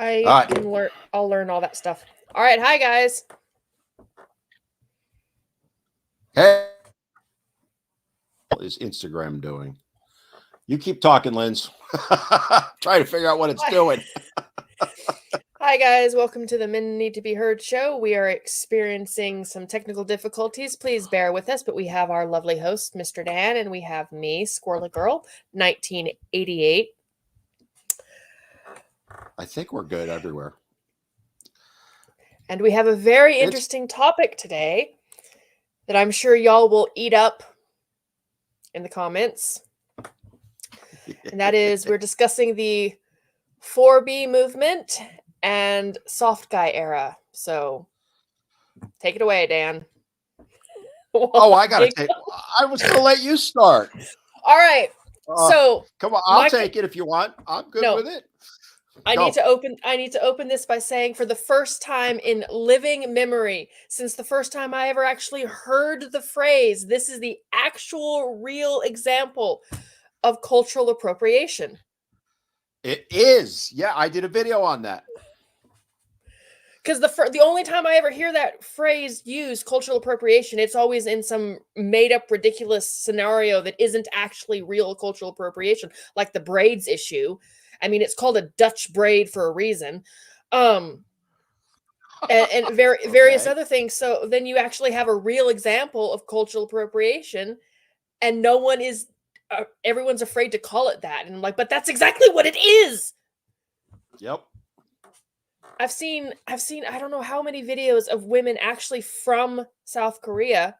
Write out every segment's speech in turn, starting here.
All right. I'll learn all that stuff. All right, hi guys. Hey, is Instagram doing? You keep talking, Linz. Try to figure out what it's doing. Hi guys, welcome to the Men Need to Be Heard show. We are experiencing some technical difficulties. Please bear with us, but we have our lovely host, Mr. Dan, and we have me, Squirrel Girl, 1988. I think we're good everywhere. And we have a very interesting topic today that I'm sure y'all will eat up in the comments. And that is, we're discussing the 4B movement and soft guy era. So take it away, Dan. Oh, I was going to let you start. All right. So come on, I'll take it if you want. I'm good with it. I need to open this by saying, for the first time in living memory, since the first time I ever actually heard the phrase, this is the actual real example of cultural appropriation. It is. Yeah, I did a video on that. Because the only time I ever hear that phrase used, cultural appropriation, it's always in some made-up ridiculous scenario that isn't actually real cultural appropriation, like the braids issue. I mean, it's called a Dutch braid for a reason. And various other things. So then you actually have a real example of cultural appropriation, and no one is, everyone's afraid to call it that. And I'm like, but that's exactly what it is. Yep. I've seen I don't know how many videos of women actually from South Korea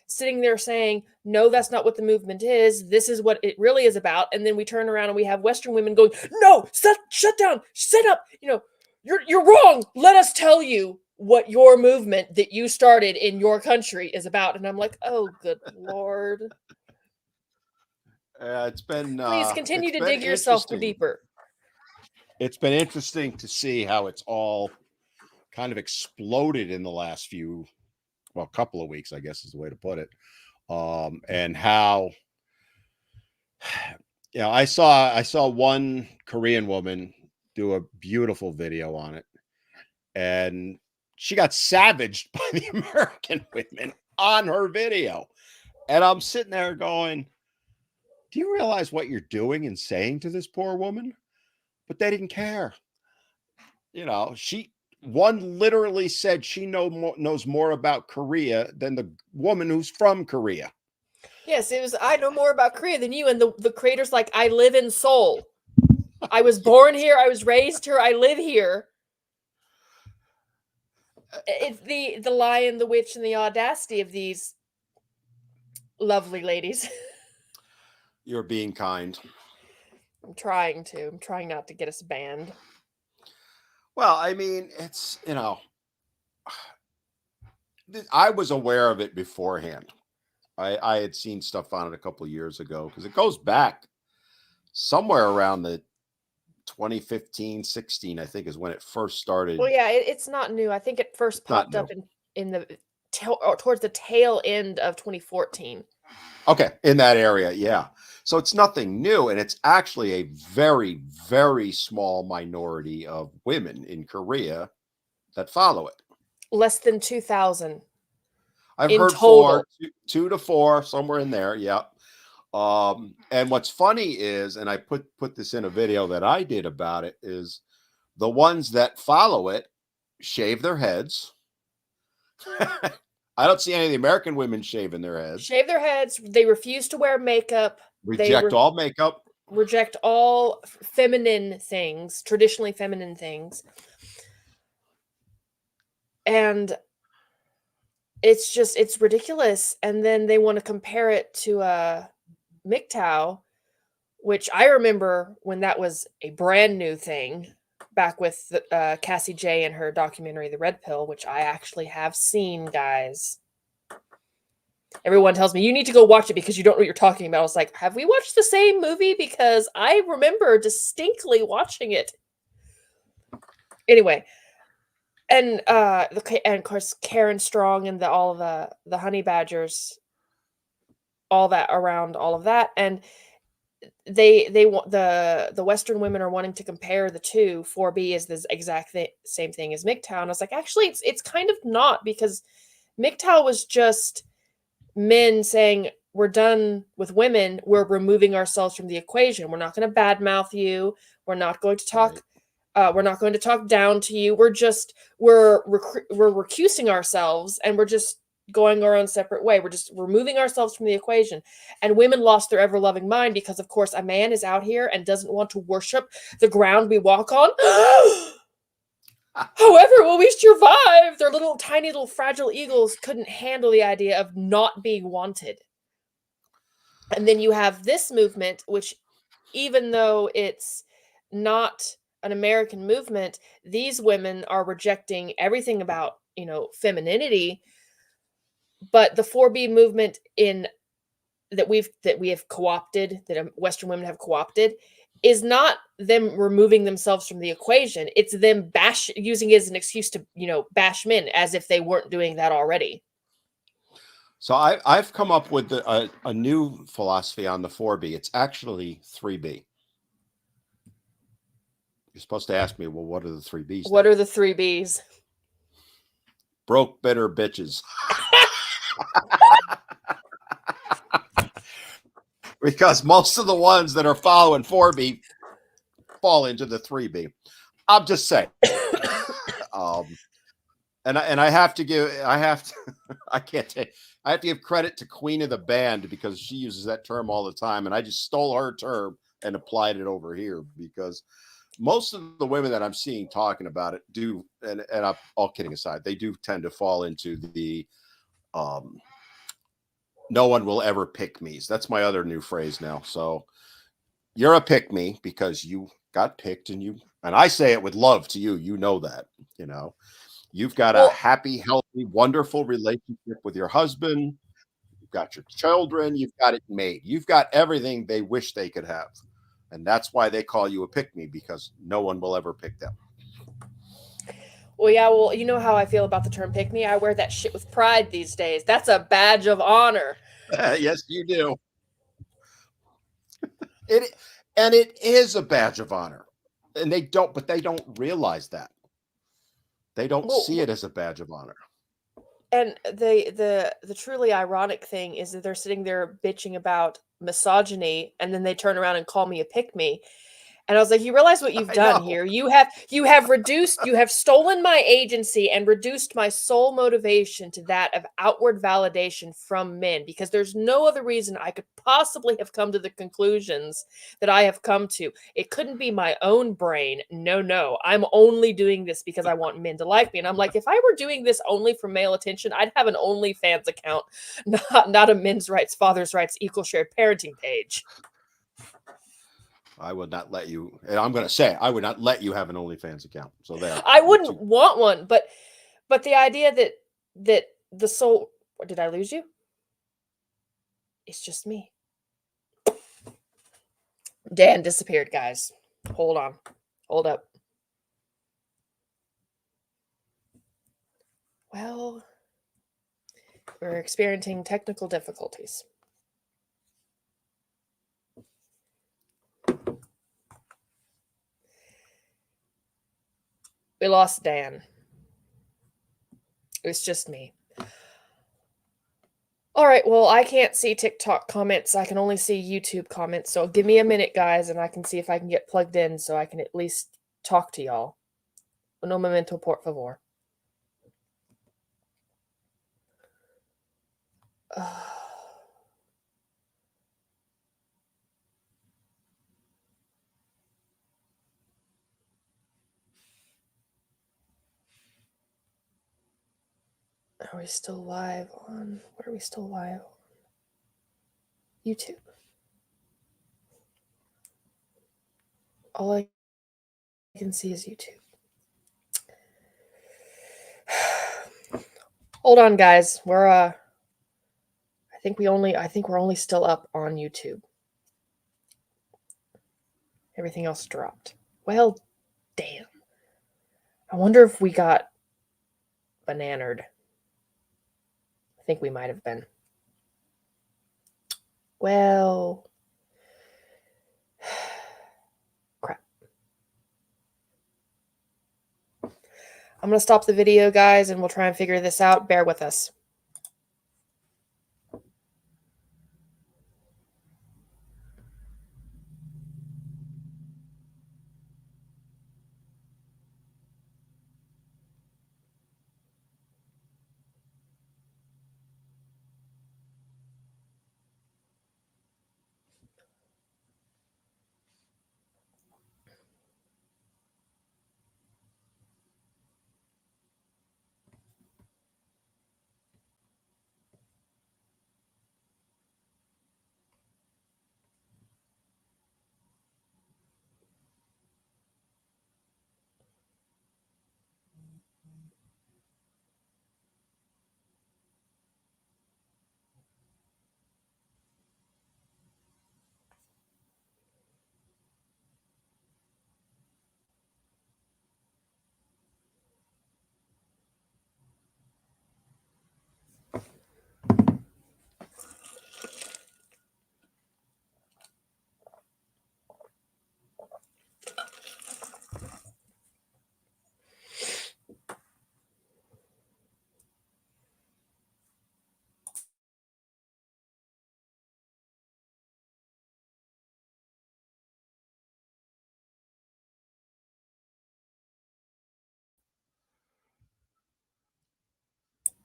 sitting there saying, no, that's not what the movement is. This is what it really is about. And then we turn around and we have Western women going, no, shut down, sit up. You're wrong. Let us tell you what your movement that you started in your country is about. And I'm like, oh, good Lord. It's been... Please continue to dig yourself deeper. It's been interesting to see how it's all kind of exploded in the last couple of weeks, I guess is the way to put it. And how, I saw one Korean woman do a beautiful video on it, and she got savaged by the American women on her video. And I'm sitting there going, do you realize what you're doing and saying to this poor woman? But they didn't care. One literally said she knows more about Korea than the woman who's from Korea. Yes, it was, I know more about Korea than you. And the creator's like, I live in Seoul. I was born here. I was raised here. I live here. It's the lion, the witch, and the audacity of these lovely ladies. You're being kind. I'm trying not to get us banned. Well, I mean, it's, I was aware of it beforehand. I had seen stuff on it a couple of years ago, because it goes back somewhere around the 2015, 16, I think is when it first started. Well, yeah, it's not new. I think it first popped up in the towards the tail end of 2014. Okay, in that area, yeah. So it's nothing new, and it's actually a very, very small minority of women in Korea that follow it. Less than 2,000. I've heard total. 2 to 4, somewhere in there, yeah. And what's funny is, and I put this in a video that I did about it, is the ones that follow it shave their heads. I don't see any of the American women shaving their heads. Shave their heads. They refuse to wear makeup. Reject all makeup. Reject all feminine things, traditionally feminine things. And it's ridiculous. And then they want to compare it to MGTOW, which I remember when that was a brand new thing, back with Cassie J and her documentary, The Red Pill, which I actually have seen, guys. Everyone tells me, you need to go watch it because you don't know what you're talking about. I was like, have we watched the same movie? Because I remember distinctly watching it. Anyway, and of course Karen Strong and all the honey badgers, all that around all of that. And they want the Western women are wanting to compare the two. 4B is the exact same thing as MGTOW, and I was like, actually, it's kind of not, because MGTOW was just men saying, we're done with women, we're removing ourselves from the equation. We're not going to badmouth you. We're not going to talk. We're not going to talk down to you. We're recusing ourselves, and we're just going our own separate way. We're just removing ourselves from the equation. And women lost their ever-loving mind because, of course, a man is out here and doesn't want to worship the ground we walk on. However, when we survived, their little tiny little fragile eagles couldn't handle the idea of not being wanted. And then you have this movement, which, even though it's not an American movement, these women are rejecting everything about, femininity. But the 4B movement that we have co-opted, that Western women have co-opted, is not them removing themselves from the equation. It's them using it as an excuse to, bash men, as if they weren't doing that already. So I've come up with a new philosophy on the 4B. It's actually 3B. You're supposed to ask me, well, what are the 3Bs? What are the 3Bs? Broke, bitter bitches. Because most of the ones that are following 4B fall into the 3B. I'm just saying. And I have to give I have to give credit to Queen of the Band, because she uses that term all the time, and I just stole her term and applied it over here, because most of the women that I'm seeing talking about it do, and all kidding aside, they do tend to fall into the no one will ever pick me's. That's my other new phrase now. So you're a pick me because you got picked, and I say it with love to you. You know that, you've got a happy, healthy, wonderful relationship with your husband. You've got your children. You've got it made. You've got everything they wish they could have. And that's why they call you a pick me, because no one will ever pick them. Well, yeah, well, you know how I feel about the term pick me. I wear that shit with pride these days. That's a badge of honor. Yes, you do. It is a badge of honor. And they don't realize that. They don't see it as a badge of honor. And the truly ironic thing is that they're sitting there bitching about misogyny, and then they turn around and call me a pick me. And I was like, you realize what you've done here? You have stolen my agency and reduced my sole motivation to that of outward validation from men, because there's no other reason I could possibly have come to the conclusions that I have come to. It couldn't be my own brain. No. I'm only doing this because I want men to like me. And I'm like, if I were doing this only for male attention, I'd have an OnlyFans account, not a men's rights, father's rights, equal shared parenting page. I would not let you, and I'm going to say, I would not let you have an OnlyFans account. So there. I wouldn't want one, but the idea that the soul, did I lose you? It's just me. Dan disappeared, guys. Hold on. Hold up. Well, we're experiencing technical difficulties. We lost Dan. It's just me. All right, well, I can't see TikTok comments. I can only see YouTube comments. So give me a minute, guys, and I can see if I can get plugged in so I can at least talk to y'all. Un momento, por favor. Are we still live on? What are we still live on? YouTube. All I can see is YouTube. Hold on, guys. I think we're only still up on YouTube. Everything else dropped. Well, damn. I wonder if we got bananered. I think we might have been. Well, I'm going to stop the video, guys, and we'll try and figure this out. Bear with us.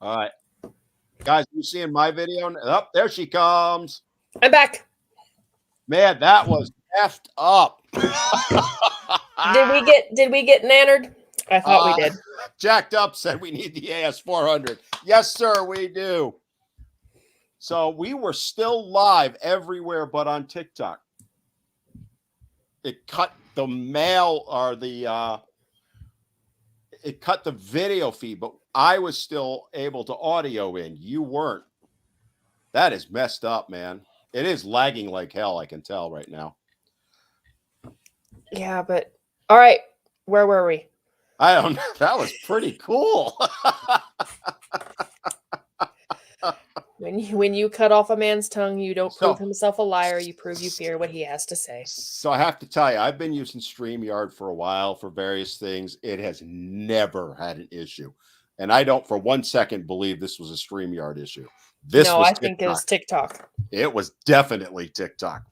All right. Guys, you seeing my video? Oh, there she comes. I'm back. Man, that was effed up. Did we get nannered? I thought we did. Jacked Up said we need the AS400. Yes, sir, we do. So we were still live everywhere but on TikTok. It cut the mail or the it cut the video feed, but I was still able to audio in. You weren't. That is messed up, man. It is lagging like hell, I can tell right now. Yeah, but all right. Where were we? I don't know. That was pretty cool. When you cut off a man's tongue, you don't prove So- himself a liar. You prove you fear what he has to say. So I have to tell you, I've been using StreamYard for a while for various things. It has never had an issue. And I don't for 1 second believe this was a StreamYard issue. This No, was I think it was TikTok. It was definitely TikTok.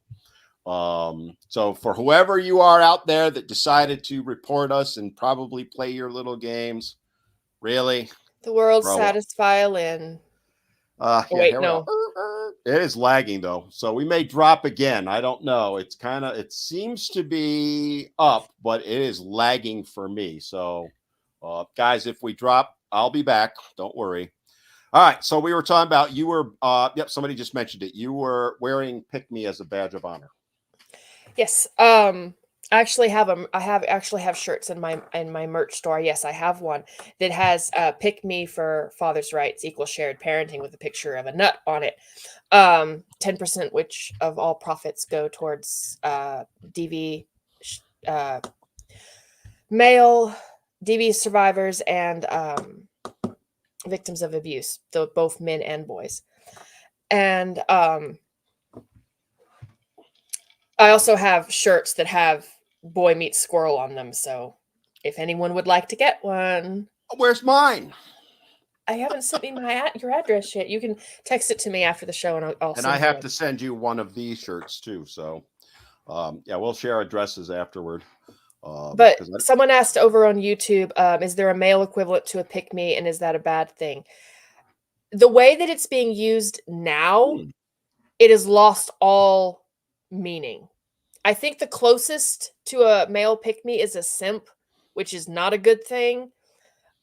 So for whoever you are out there that decided to report us and probably play your little games, really? The world's Grow up. saddest violin. Yeah, wait, here we no. go. It is lagging though, so we may drop again. I don't know. It's kind of, it seems to be up, but it is lagging for me. So, guys, if we drop, I'll be back. Don't worry. All right. So we were talking about you were. Yep. Somebody just mentioned it. You were wearing "Pick Me" as a badge of honor. Yes. I actually have them. I actually have shirts in my merch store. Yes, I have one that has "Pick Me" for father's rights, equal shared parenting with a picture of a nut on it. 10% which of all profits go towards DV male DV survivors and victims of abuse, though both men and boys. And I also have shirts that have Boy Meets Squirrel on them. So if anyone would like to get one. Where's mine? I haven't sent me your address yet. You can text it to me after the show, and I'll And send I you have one. to send you one of these shirts too. So, yeah, we'll share addresses afterward. But someone asked over on YouTube, is there a male equivalent to a pick me, and is that a bad thing? The way that it's being used now, it has lost all meaning. I think the closest to a male pick me is a simp, which is not a good thing.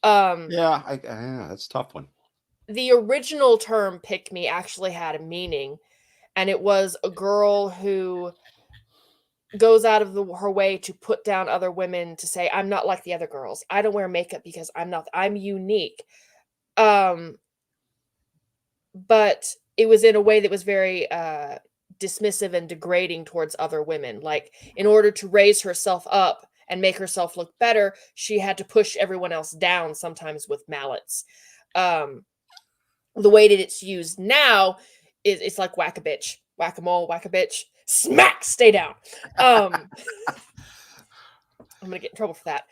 Yeah, that's a tough one. The original term pick me actually had a meaning, and it was a girl who goes out of her way to put down other women to say, I'm not like the other girls. I don't wear makeup because I'm unique. But it was in a way that was very dismissive and degrading towards other women. Like, in order to raise herself up and make herself look better, she had to push everyone else down, sometimes with mallets. The way that it's used now is it's like whack a bitch, whack-a-mole, whack a bitch, smack, stay down. I'm gonna get in trouble for that.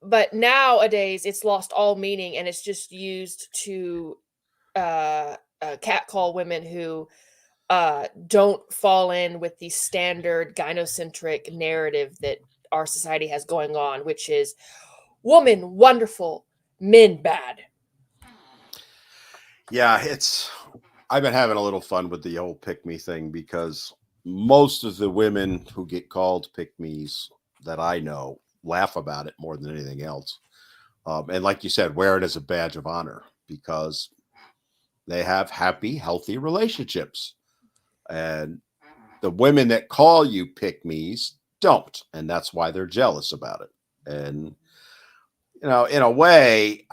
but nowadays it's lost all meaning and it's just used to catcall women who don't fall in with the standard gynocentric narrative that our society has going on, which is woman wonderful, men bad. Yeah, I've been having a little fun with the whole pick me thing because most of the women who get called pick me's that I know laugh about it more than anything else. And like you said, wear it as a badge of honor because they have happy, healthy relationships. And the women that call you pick me's don't. And that's why they're jealous about it. And, in a way,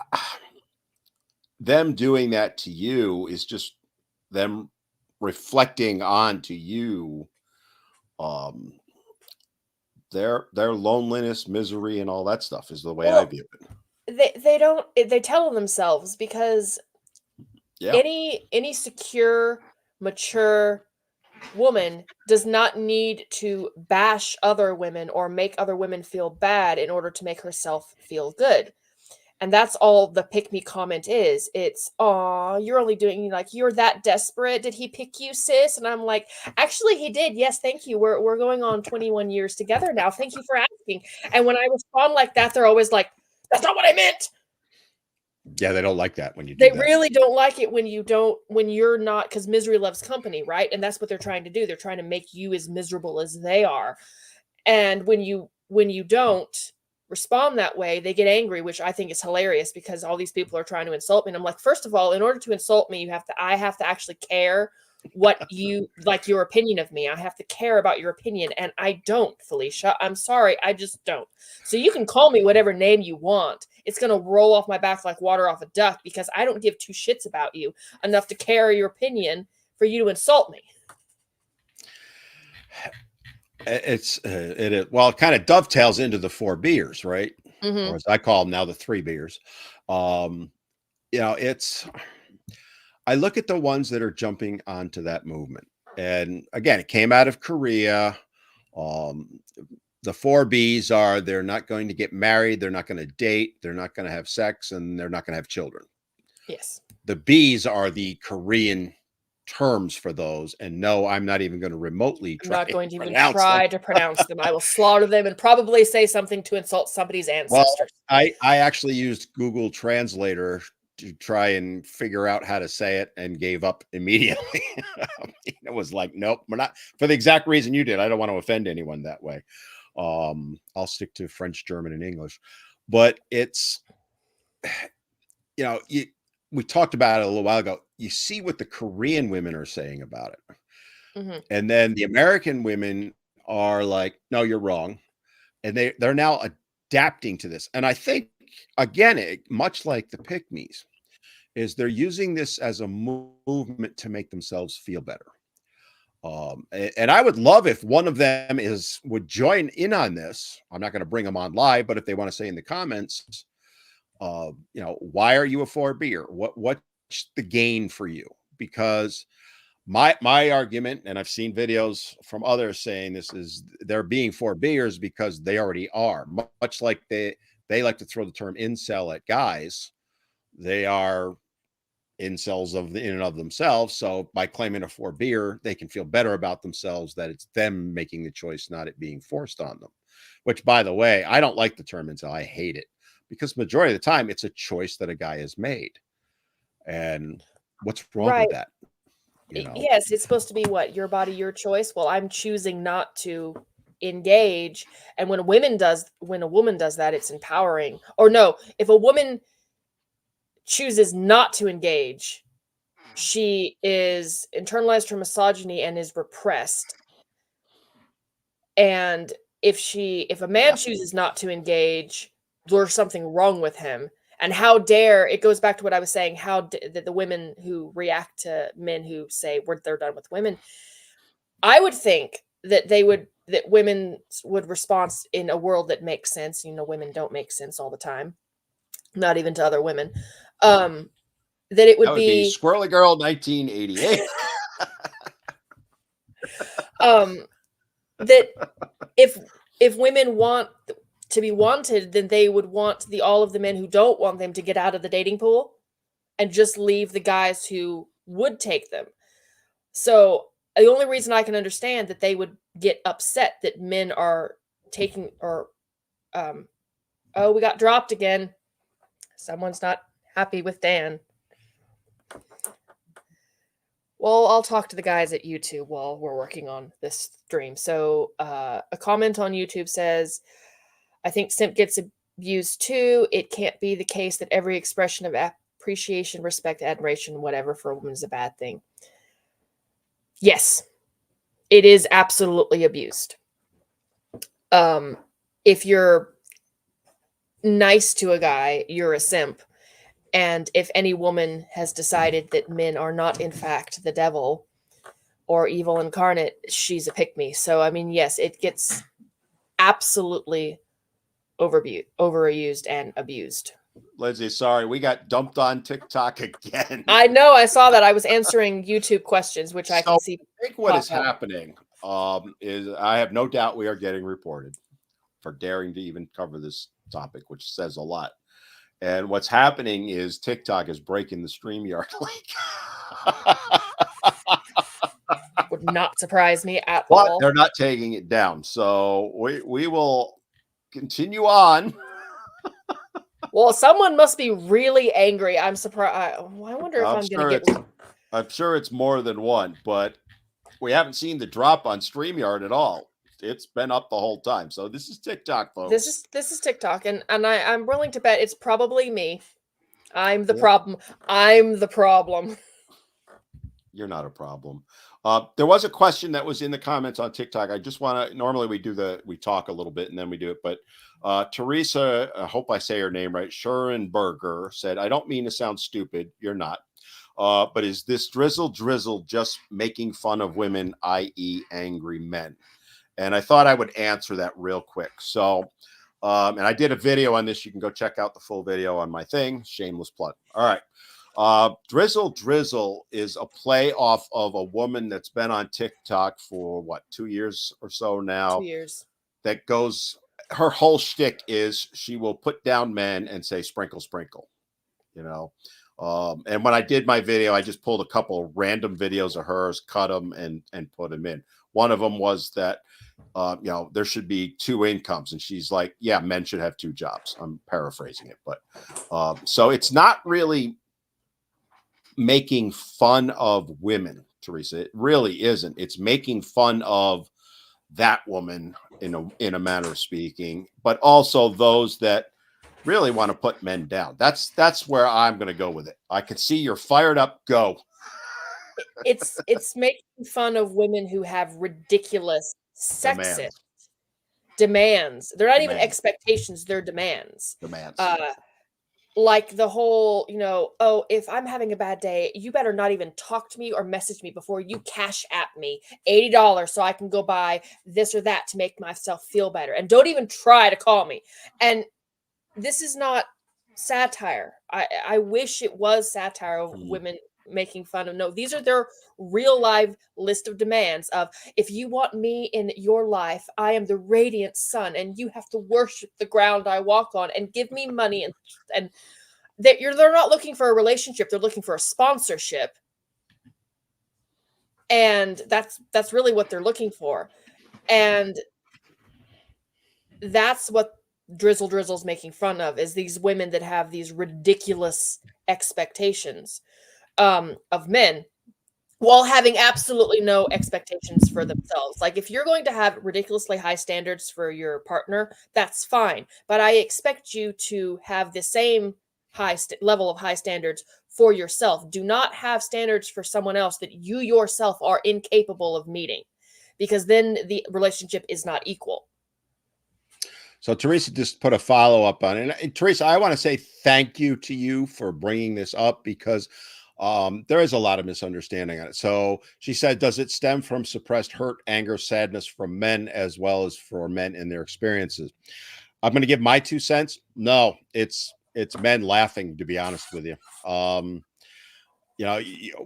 them doing that to you is just them reflecting onto you um their loneliness, misery, and all that stuff is the way I Well, view it. they don't they tell themselves because Yeah. any secure, mature woman does not need to bash other women or make other women feel bad in order to make herself feel good. And that's all the pick me comment is. It's, "Aw, you're only doing like you're that desperate. Did he pick you, sis?" And I'm like, "Actually, he did. Yes, thank you. We're going on 21 years together now. Thank you for asking." And when I respond like that, they're always like, "That's not what I meant." Yeah, they don't like that when you do They that. really don't like it when you're not, because misery loves company, right? And that's what they're trying to do. They're trying to make you as miserable as they are. And when you don't respond that way, they get angry, which I think is hilarious because all these people are trying to insult me. And I'm like, first of all, in order to insult me, I have to actually care what you like your opinion of me. I have to care about your opinion. And I don't, Felicia. I'm sorry. I just don't. So you can call me whatever name you want. It's gonna roll off my back like water off a duck because I don't give two shits about you enough to care your opinion for you to insult me. It kind of dovetails into the four beers, right? Or Hmm. as I call them now, the three beers. um it's I look at the ones that are jumping onto that movement, and again, it came out of Korea. um the four B's are they're not going to get married, they're not going to date, they're not going to have sex, and they're not going to have children. Yes. The B's are the Korean terms for those. And no, I'm not even going to remotely I'm try not and going to even pronounce them. try to pronounce them. I will slaughter them and probably say something to insult somebody's Well, ancestors. I actually used Google Translator to try and figure out how to say it and gave up immediately. It was like, nope, we're not, for the exact reason you did. I don't want to offend anyone that way. I'll stick to French, German, and English. But it's, you know, you, we talked about it a little while ago. You see what the Korean women are saying about it. Mhm. And then the American women are like, no, you're wrong. And they're now adapting to this. And I think, again, much like the pick me's, is they're using this as a movement to make themselves feel better. And I would love if one of them would join in on this. I'm not going to bring them on live, but if they want to say in the comments, why are you a 4B? What's the gain for you? Because my argument, and I've seen videos from others saying this, is they're being 4Bers because they already are. Much like they like to throw the term incel at guys. They are incels in and of themselves. So by claiming a 4Ber, they can feel better about themselves that it's them making the choice, not it being forced on them. Which, by the way, I don't like the term incel. I hate it because majority of the time it's a choice that a guy has made. And what's wrong with Right. that? You know, Yes, it's supposed to be what? Your body, your choice. Well, I'm choosing not to engage. And when a woman does that, it's empowering. Or no, if a woman chooses not to engage, she is internalized her misogyny and is repressed. And if a man yeah. chooses not to engage, there's something wrong with him. And how dare it goes back to what I was saying, that the women who react to men who say they're done with women. I would think that women would respond in a world that makes sense. Women don't make sense all the time, not even to other women. That it That would would be be Squirrely Girl 1988. um that if women want to be wanted, then they would want all of the men who don't want them to get out of the dating pool and just leave the guys who would take them. So the only reason I can understand that they would get upset that men are taking, or oh, we got dropped again. Someone's not happy with Dan. Well, I'll talk to the guys at YouTube while we're working on this stream. So a comment on YouTube says, I think simp gets abused too. It can't be the case that every expression of appreciation, respect, admiration, whatever for a woman is a bad thing. Yes, it is absolutely abused. If you're nice to a guy, you're a simp. And if any woman has decided that men are not, in fact, the devil or evil incarnate, she's a pick-me. So, I mean, yes, it gets absolutely overused and abused. Lindsay, sorry, we got dumped on TikTok again. I know, I saw that. I was answering YouTube questions, which I can see. I think what is happening is I have no doubt we are getting reported for daring to even cover this topic, which says a lot. And what's happening is TikTok is breaking the StreamYard link. Would not surprise me at but all. They're not taking it down. So we will continue on. Well, someone must be really angry. I'm surprised. I wonder if I'm going to get. I'm sure it's more than one, but we haven't seen the drop on StreamYard at all. It's been up the whole time. So this is TikTok, folks. This is TikTok, and I'm willing to bet it's probably me. I'm the problem. I'm the problem. You're not a problem. There was a question that was in the comments on TikTok. I just want to, normally we talk a little bit and then we do it, but Teresa, I hope I say her name right, Schurenberger said, I don't mean to sound stupid. You're not. But is this drizzle just making fun of women, i.e. angry men? And I thought I would answer that real quick. So, and I did a video on this. You can go check out the full video on my thing. Shameless plug. All right. Drizzle is a play off of a woman that's been on TikTok for 2 years or so now. 2 years. That goes, her whole shtick is she will put down men and say, sprinkle, sprinkle, you know? And when I did my video, I just pulled a couple of random videos of hers, cut them and put them in. One of them was that, there should be 2 incomes. And she's like, yeah, men should have 2 jobs. I'm paraphrasing it. But so it's not really making fun of women, Teresa. It really isn't. It's making fun of that woman in a manner of speaking, but also those that really want to put men down. That's where I'm going to go with it. I can see you're fired up. Go. It's making fun of women who have ridiculous sexist demands. They're not even expectations, they're demands. Like the whole, oh, if I'm having a bad day, you better not even talk to me or message me before you cash at me $80 so I can go buy this or that to make myself feel better. And don't even try to call me. And this is not satire. I wish it was satire of women making fun of. No, these are their real life list of demands of, if you want me in your life, I am the radiant sun and you have to worship the ground I walk on and give me money. And they're not looking for a relationship. They're looking for a sponsorship. And that's really what they're looking for. And that's what Drizzle's making fun of, is these women that have these ridiculous expectations of men while having absolutely no expectations for themselves. Like, if you're going to have ridiculously high standards for your partner, that's fine. But I expect you to have the same level of high standards for yourself. Do not have standards for someone else that you yourself are incapable of meeting, because then the relationship is not equal. So Teresa just put a follow-up on it. And Teresa, I want to say thank you to you for bringing this up, because there is a lot of misunderstanding on it. So she said, does it stem from suppressed hurt, anger, sadness from men as well as for men in their experiences? I'm going to give my 2 cents. No, it's men laughing, to be honest with you.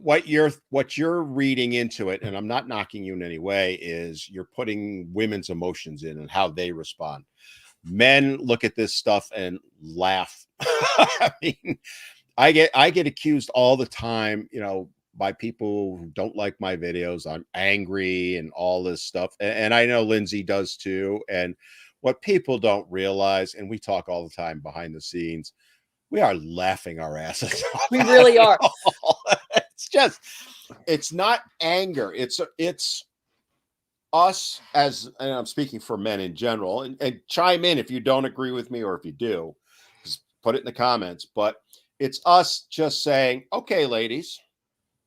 What you're reading into it, and I'm not knocking you in any way, is you're putting women's emotions in and how they respond. Men look at this stuff and laugh. I mean, I get accused all the time, by people who don't like my videos. I'm angry and all this stuff. And I know Lindsay does too. And what people don't realize, and we talk all the time behind the scenes, we are laughing our asses off. We really are. It's not anger. It's us as, and I'm speaking for men in general, and chime in if you don't agree with me, or if you do, just put it in the comments. But it's us just saying, okay, ladies,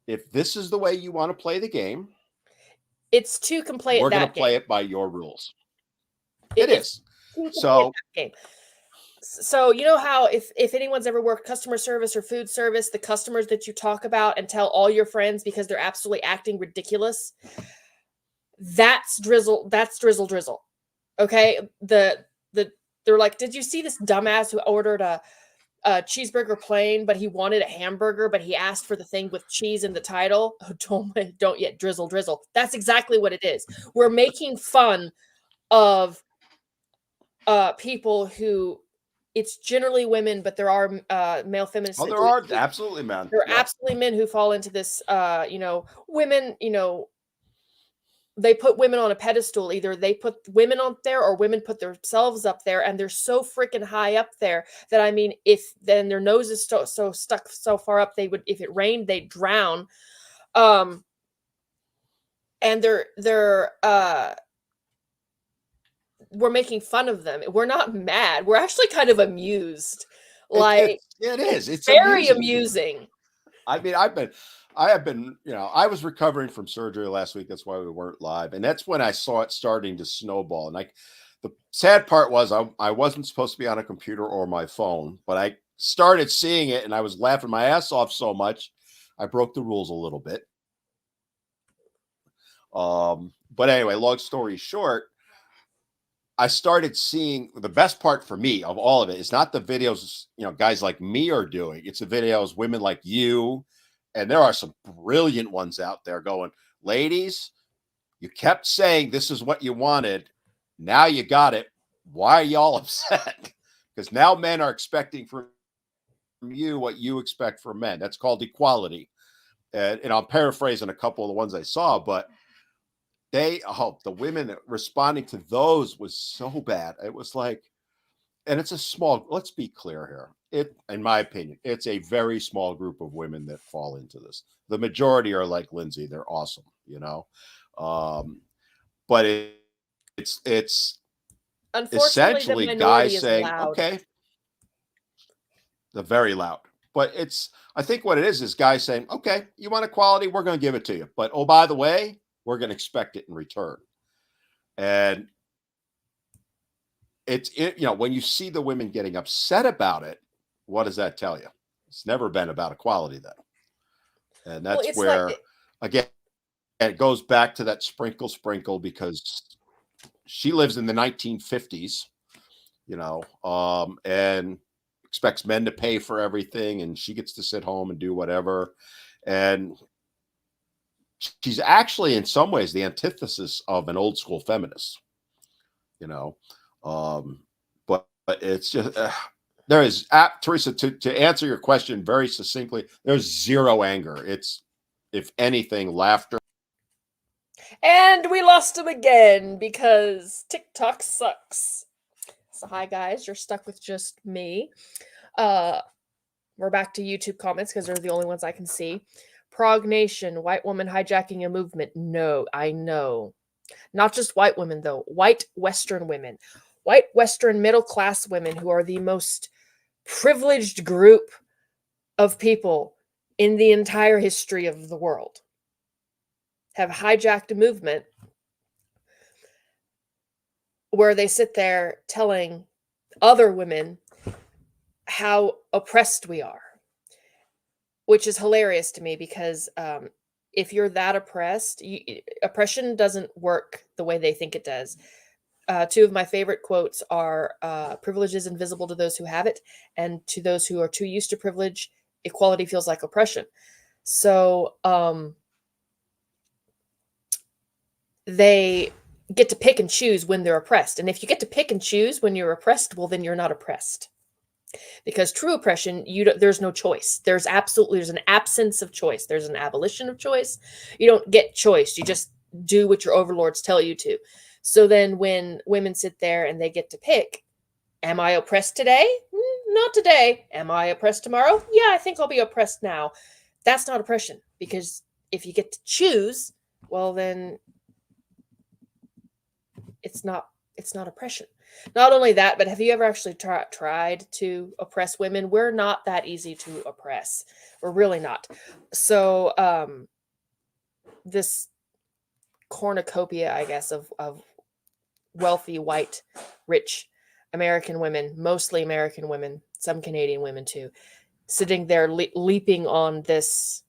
if this is the way you want to play the game, It's two can play we're it going to that play game. it by your rules. It It is is. two can play it So that game. So you know how if anyone's ever worked customer service or food service, the customers that you talk about and tell all your friends because they're absolutely acting ridiculous, that's drizzle drizzle. Okay? They're like, "Did you see this dumbass who ordered a cheeseburger plain, but he wanted a hamburger, but he asked for the thing with cheese in the title?" Oh, don't yet drizzle. That's exactly what it is. We're making fun of people who, it's generally women, but there are male feminists oh, that there do it are too. absolutely, man. There are Yep. absolutely men who fall into this, women, they put women on a pedestal. Either they put women up there or women put themselves up there, and they're so freaking high up there that, I mean, if then their nose is so stuck so far up, they would, if it rained, they'd drown. And we're making fun of them. We're not mad. We're actually kind of amused. Like, It is. It's very amusing. amusing. I mean, I have been, I was recovering from surgery last week. That's why we weren't live. And that's when I saw it starting to snowball. And the sad part was I wasn't supposed to be on a computer or my phone, but I started seeing it and I was laughing my ass off so much. I broke the rules a little bit. But anyway, long story short, I started seeing, the best part for me of all of it is not the videos, guys like me are doing. It's the videos women like you, and there are some brilliant ones out there going, ladies, you kept saying this is what you wanted. Now you got it. Why are y'all upset? Because now men are expecting from you what you expect from men. That's called equality. And I'm paraphrasing a couple of the ones I saw, but the women responding to those was so bad. It was like, and it's a small, let's be clear here. In my opinion, it's a very small group of women that fall into this. The majority are like Lindsay. They're awesome, but it's Unfortunately, the essentially minority guys is saying, loud. okay, they're very loud. But I think what it is guys saying, okay, you want equality, we're going to give it to you. But oh, by the way, we're going to expect it in return. And when you see the women getting upset about it, what does that tell you? It's never been about equality then. And Well, that's it's like where, again, it goes back to that sprinkle, because she lives in the 1950s, and expects men to pay for everything, and she gets to sit home and do whatever. And she's actually, in some ways, the antithesis of an old school feminist, but it's just, there is, Teresa, to answer your question very succinctly, there's zero anger. It's, if anything, laughter. And we lost him again because TikTok sucks. So hi guys, you're stuck with just me. We're back to YouTube comments because they're the only ones I can see. Prague Nation, white woman hijacking a movement. No, I know. Not just white women, though. White Western women. White Western middle-class women who are the most privileged group of people in the entire history of the world have hijacked a movement where they sit there telling other women how oppressed we are, which is hilarious to me because if you're that oppressed, oppression doesn't work the way they think it does. Two of my favorite quotes are privilege is invisible to those who have it, and to those who are too used to privilege, equality feels like oppression. So they get to pick and choose when they're oppressed. And if you get to pick and choose when you're oppressed, well, then you're not oppressed. Because true oppression, there's no choice. There's an absence of choice. There's an abolition of choice. You don't get choice. You just do what your overlords tell you to. So then when women sit there and they get to pick, am I oppressed today? Not today. Am I oppressed tomorrow? Yeah, I think I'll be oppressed now. That's not oppression, because if you get to choose, well, then it's not oppression. Not only that, but have you ever actually tried to oppress women? We're not that easy to oppress. We're really not. So this cornucopia, I guess, of wealthy, white, rich American women, mostly American women, some Canadian women too, sitting there leaping on this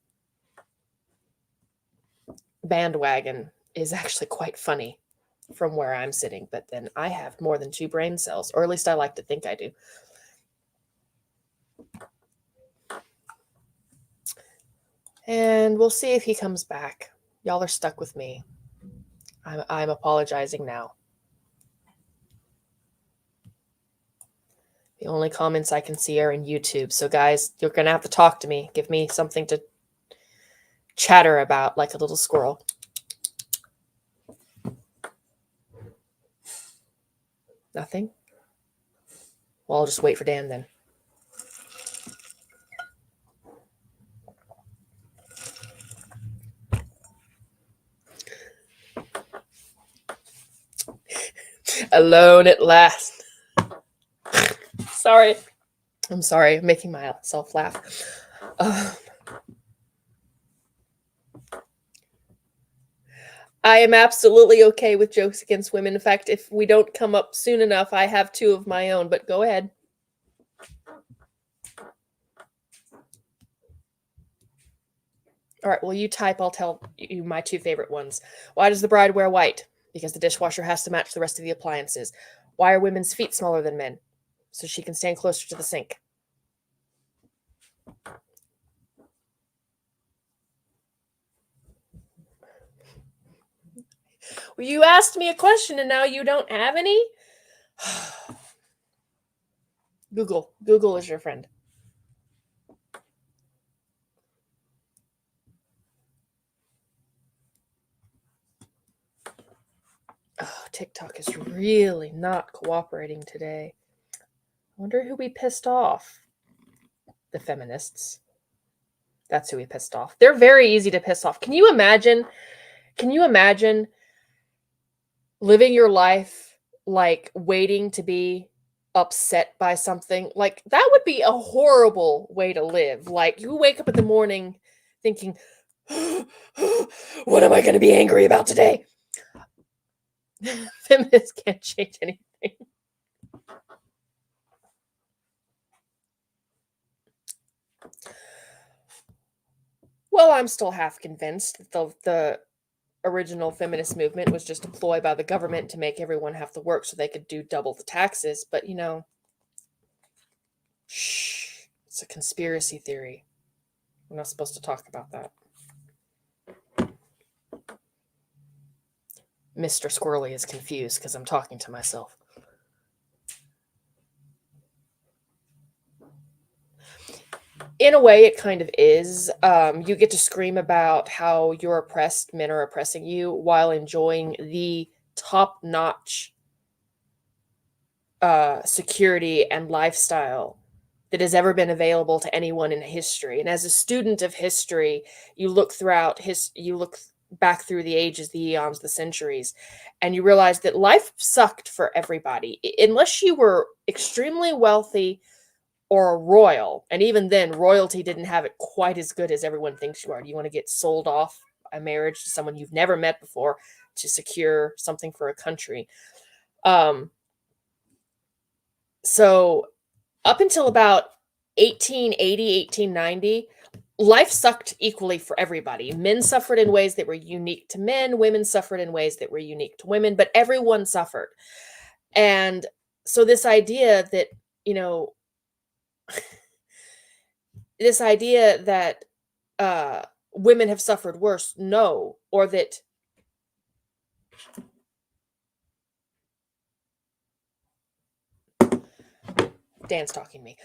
bandwagon is actually quite funny from where I'm sitting. But then I have more than 2 brain cells, or at least I like to think I do. And we'll see if he comes back. Y'all are stuck with me. I'm apologizing now. The only comments I can see are in YouTube. So guys, you're going to have to talk to me. Give me something to chatter about like a little squirrel. Nothing? Well, I'll just wait for Dan then. Alone at last. Sorry. I'm sorry. I'm making myself laugh. I am absolutely okay with jokes against women. In fact, if we don't come up soon enough, I have 2 of my own, but go ahead. All right, well, you type, I'll tell you my 2 favorite ones. Why does the bride wear white? Because the dishwasher has to match the rest of the appliances. Why are women's feet smaller than men? So she can stand closer to the sink. Well, you asked me a question and now you don't have any? Google. Google is your friend. Oh, TikTok is really not cooperating today. I wonder who we pissed off. The feminists. That's who we pissed off. They're very easy to piss off. Can you imagine living your life like waiting to be upset by something? Like that would be a horrible way to live. Like you wake up in the morning thinking, what am I going to be angry about today? Feminists can't change anything. Well, I'm still half convinced that the original feminist movement was just a ploy by the government to make everyone have to work so they could do double the taxes. But, shh, it's a conspiracy theory. We're not supposed to talk about that. Mr. Squirrely is confused because I'm talking to myself. In a way, it kind of is. You get to scream about how your oppressed men are oppressing you while enjoying the top-notch security and lifestyle that has ever been available to anyone in history. And as a student of history, you look back through the ages, the eons, the centuries, and you realize that life sucked for everybody. Unless you were extremely wealthy or a royal, and even then royalty didn't have it quite as good as everyone thinks you are. Do you want to get sold off a marriage to someone you've never met before to secure something for a country? So up until about 1880, 1890, life sucked equally for everybody. Men suffered in ways that were unique to men, women suffered in ways that were unique to women, but everyone suffered. And so this idea that, this idea that women have suffered worse, no, or that Dan's talking to me.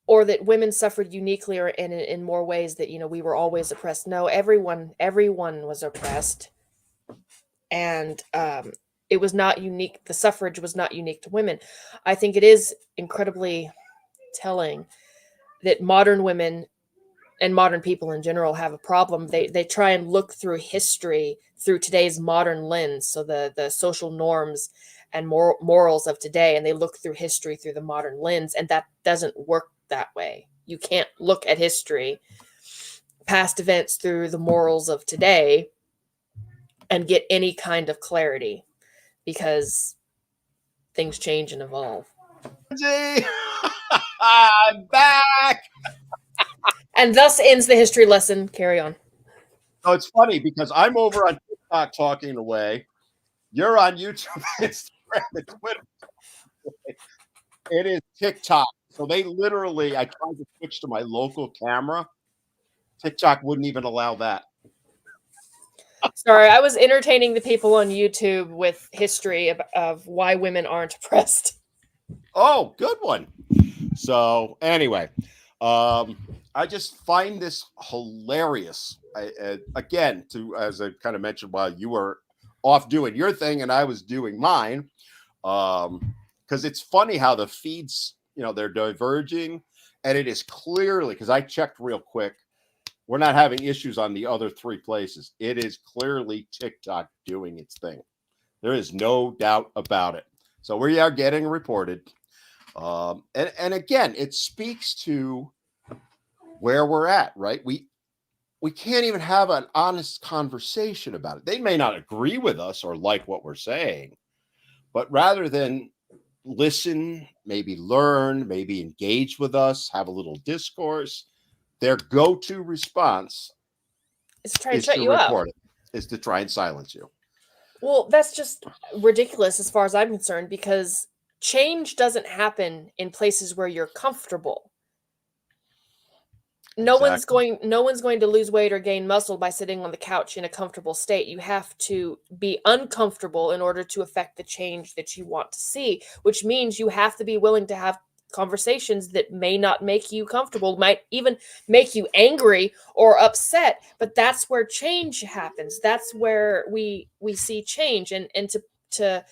Or that women suffered uniquely or in more ways that, we were always oppressed. No, everyone was oppressed. And it was not unique. The suffrage was not unique to women. I think it is incredibly telling that modern women and modern people in general have a problem. They try and look through history through today's modern lens, so the social norms and morals of today, and they look through history through the modern lens, and that doesn't work that way. You can't look at history, past events, through the morals of today and get any kind of clarity, because things change and evolve. Lindsay, I'm back. And thus ends the history lesson. Carry on. Oh, it's funny because I'm over on TikTok talking away. You're on YouTube, Instagram, and Twitter. It is TikTok. So they literally, I tried to switch to my local camera. TikTok wouldn't even allow that. Sorry, I was entertaining the people on YouTube with history of why women aren't oppressed. Oh, good one. So anyway, I just find this hilarious. Again, as I kind of mentioned while you were off doing your thing and I was doing mine, because it's funny how the feeds, they're diverging, and it is clearly, because I checked real quick, we're not having issues on the other three places. It is clearly TikTok doing its thing. There is no doubt about it. So we are getting reported. And again, it speaks to where we're at, right? We can't even have an honest conversation about it. They may not agree with us or like what we're saying, but rather than listen, maybe learn, maybe engage with us, have a little discourse, their go-to response It's to try and shut you up. Is to try and silence you. Well, that's just ridiculous as far as I'm concerned, because change doesn't happen in places where you're comfortable. No one's going to lose weight or gain muscle by sitting on the couch in a comfortable state. You have to be uncomfortable in order to affect the change that you want to see, which means you have to be willing to have conversations that may not make you comfortable, might even make you angry or upset, but that's where change happens. That's where we see change. And to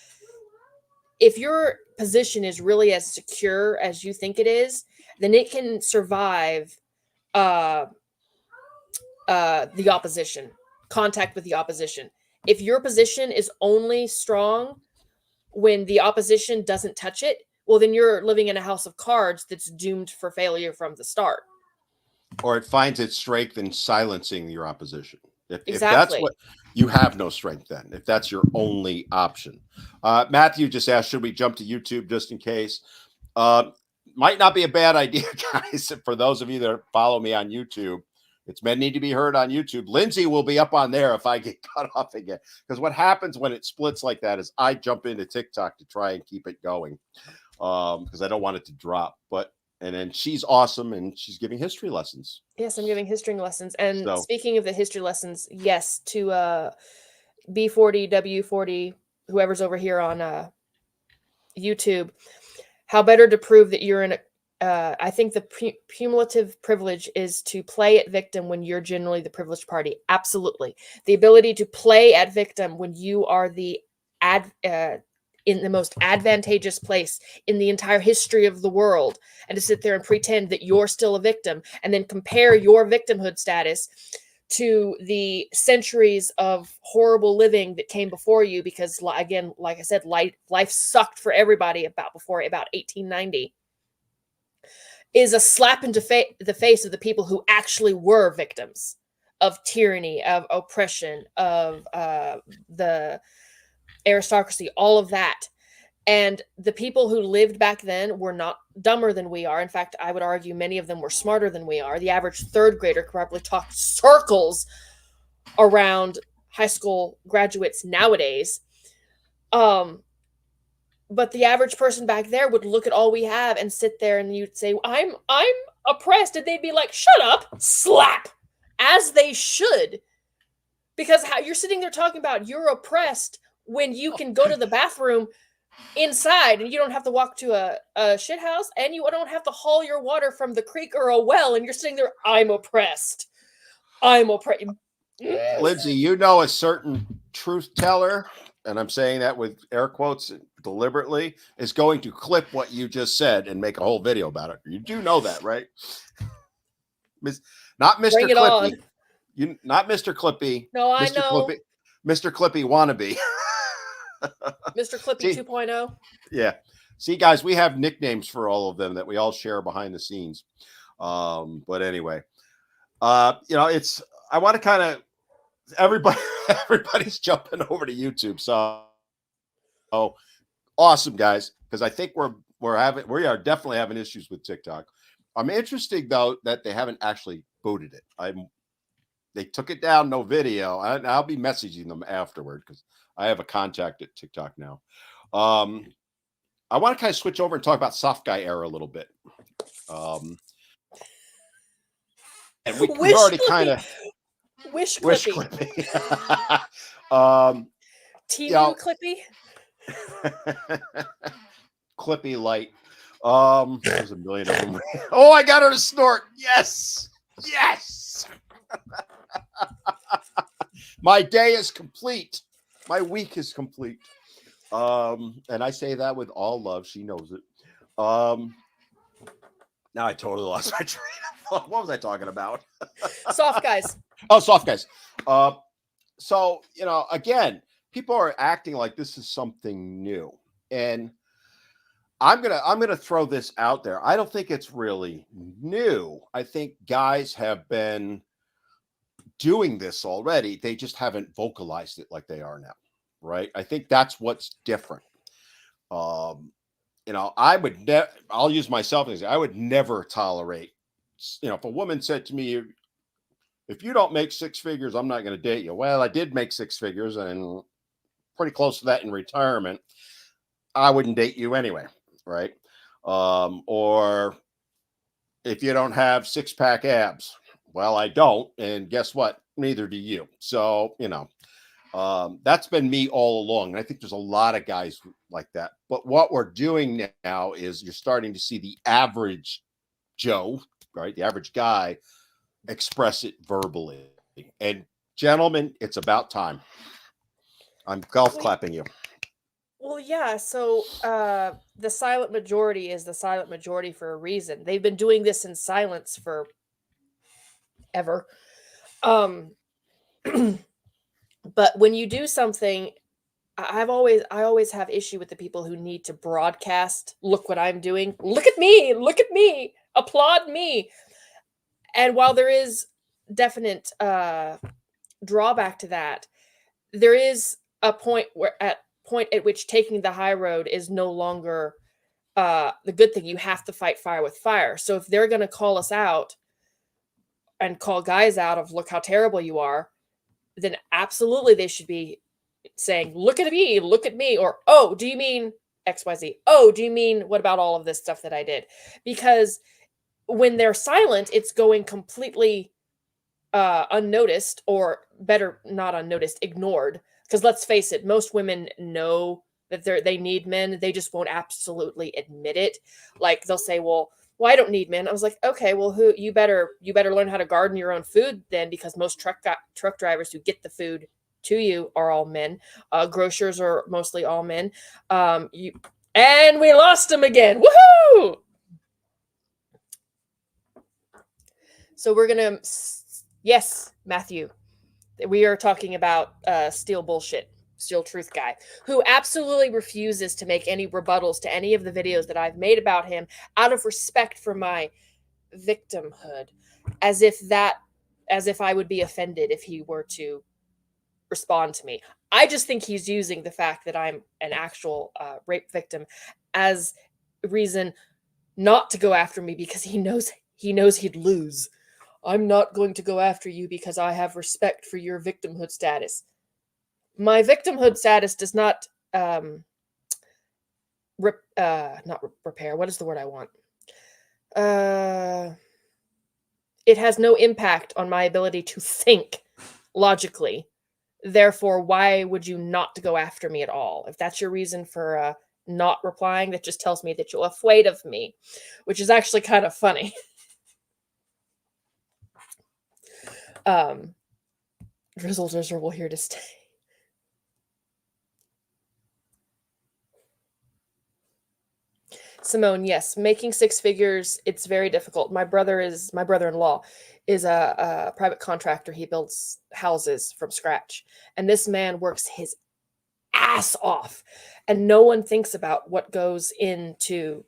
if your position is really as secure as you think it is, then it can survive the opposition, contact with the opposition. If your position is only strong when the opposition doesn't touch it, well, then you're living in a house of cards that's doomed for failure from the start. Or it finds its strength in silencing your opposition. If that's Exactly. what you have, no strength then, if that's your only option. Matthew just asked, should we jump to YouTube just in case? Might not be a bad idea, guys. For those of you that follow me on YouTube, it's Men Need to Be Heard on YouTube. Lindsay will be up on there if I get cut off again. Because what happens when it splits like that is I jump into TikTok to try and keep it going, because I don't want it to drop. And then she's awesome, and she's giving history lessons. Yes, I'm giving history lessons. And speaking of the history lessons, yes, to B40, W40, whoever's over here on YouTube, how better to prove that you're in I think the cumulative privilege is to play at victim when you're generally the privileged party. Absolutely. The ability to play at victim when you are the in the most advantageous place in the entire history of the world, and to sit there and pretend that you're still a victim and then compare your victimhood status to the centuries of horrible living that came before you, because again, like I said, life sucked for everybody about 1890, is a slap into the face of the people who actually were victims of tyranny, of oppression, of the aristocracy, all of that. And the people who lived back then were not dumber than we are. In fact, I would argue many of them were smarter than we are. The average third grader could probably talk circles around high school graduates nowadays. But the average person back there would look at all we have and sit there, and you'd say, I'm oppressed. And they'd be like, shut up, slap, as they should. Because how you're sitting there talking about you're oppressed when you can go to the bathroom inside, and you don't have to walk to a shit house, and you don't have to haul your water from the creek or a well, and you're sitting there, I'm oppressed. I'm oppressed. Lindsay, you know a certain truth teller, and I'm saying that with air quotes deliberately, is going to clip what you just said and make a whole video about it. You do know that, right? Not Mr. Bring it Clippy. on. You not Mr. Clippy. No, I Mr. know. Clippy. Mr. Clippy wannabe. Mr. Clippy 2.0. Yeah. See, guys, we have nicknames for all of them that we all share behind the scenes. But anyway, it's I want to kind of everybody's jumping over to YouTube. So awesome, guys, because I think we are definitely having issues with TikTok. I'm interested though that they haven't actually booted it. They took it down, no video. I'll be messaging them afterward because I have a contact at TikTok now. I want to kind of switch over and talk about soft guy era a little bit. And we already kind of wish Clippy. Timu Clippy. Clippy light. There's a million of them. Oh, I got her to snort. Yes. My day is complete. My week is complete. And I say that with all love. She knows it. Now I totally lost my train of thought. What was I talking about? Soft guys. Oh, soft guys. So, again, people are acting like this is something new. And I'm gonna throw this out there. I don't think it's really new. I think guys have been doing this already. They just haven't vocalized it like they are now, right? I think that's what's different. I would never. I'll use myself as I would never tolerate. If a woman said to me, "If you don't make six figures, I'm not going to date you." Well, I did make six figures and pretty close to that in retirement. I wouldn't date you anyway, right? Or if you don't have six-pack abs, well, I don't, and guess what? Neither do you. So, that's been me all along. And I think there's a lot of guys like that. But what we're doing now is you're starting to see the average Joe, right? The average guy express it verbally. And gentlemen, it's about time. I'm golf clapping you. Well, yeah. So the silent majority is the silent majority for a reason. They've been doing this in silence for ever. But when you do something, I always have issue with the people who need to broadcast, look what I'm doing, look at me, applaud me. And while there is definite drawback to that, there is a point at which taking the high road is no longer the good thing. You have to fight fire with fire. So if they're going to call us out and call guys out of look how terrible you are, then absolutely they should be saying, look at me, or, oh, do you mean XYZ? Oh, do you mean, what about all of this stuff that I did? Because when they're silent, it's going completely unnoticed, or better, not unnoticed, ignored. Because let's face it, most women know that they need men. They just won't absolutely admit it. Like they'll say, well, I don't need men. I was like, okay, well, you better learn how to garden your own food then, because most truck drivers who get the food to you are all men. Grocers are mostly all men. And we lost him again. Woohoo! So we're gonna, yes, Matthew, we are talking about Steel Truth Guy, who absolutely refuses to make any rebuttals to any of the videos that I've made about him out of respect for my victimhood, as if I would be offended if he were to respond to me. I just think he's using the fact that I'm an actual rape victim as reason not to go after me, because he knows he'd lose. I'm not going to go after you because I have respect for your victimhood status. My victimhood status does not not repair. What is the word I want? It has no impact on my ability to think logically. Therefore, why would you not go after me at all? If that's your reason for not replying, that just tells me that you're afraid of me, which is actually kind of funny. Drizzle will here to stay. Simone, yes, making six figures, it's very difficult. My brother-in-law is a private contractor. He builds houses from scratch. And this man works his ass off. And no one thinks about what goes into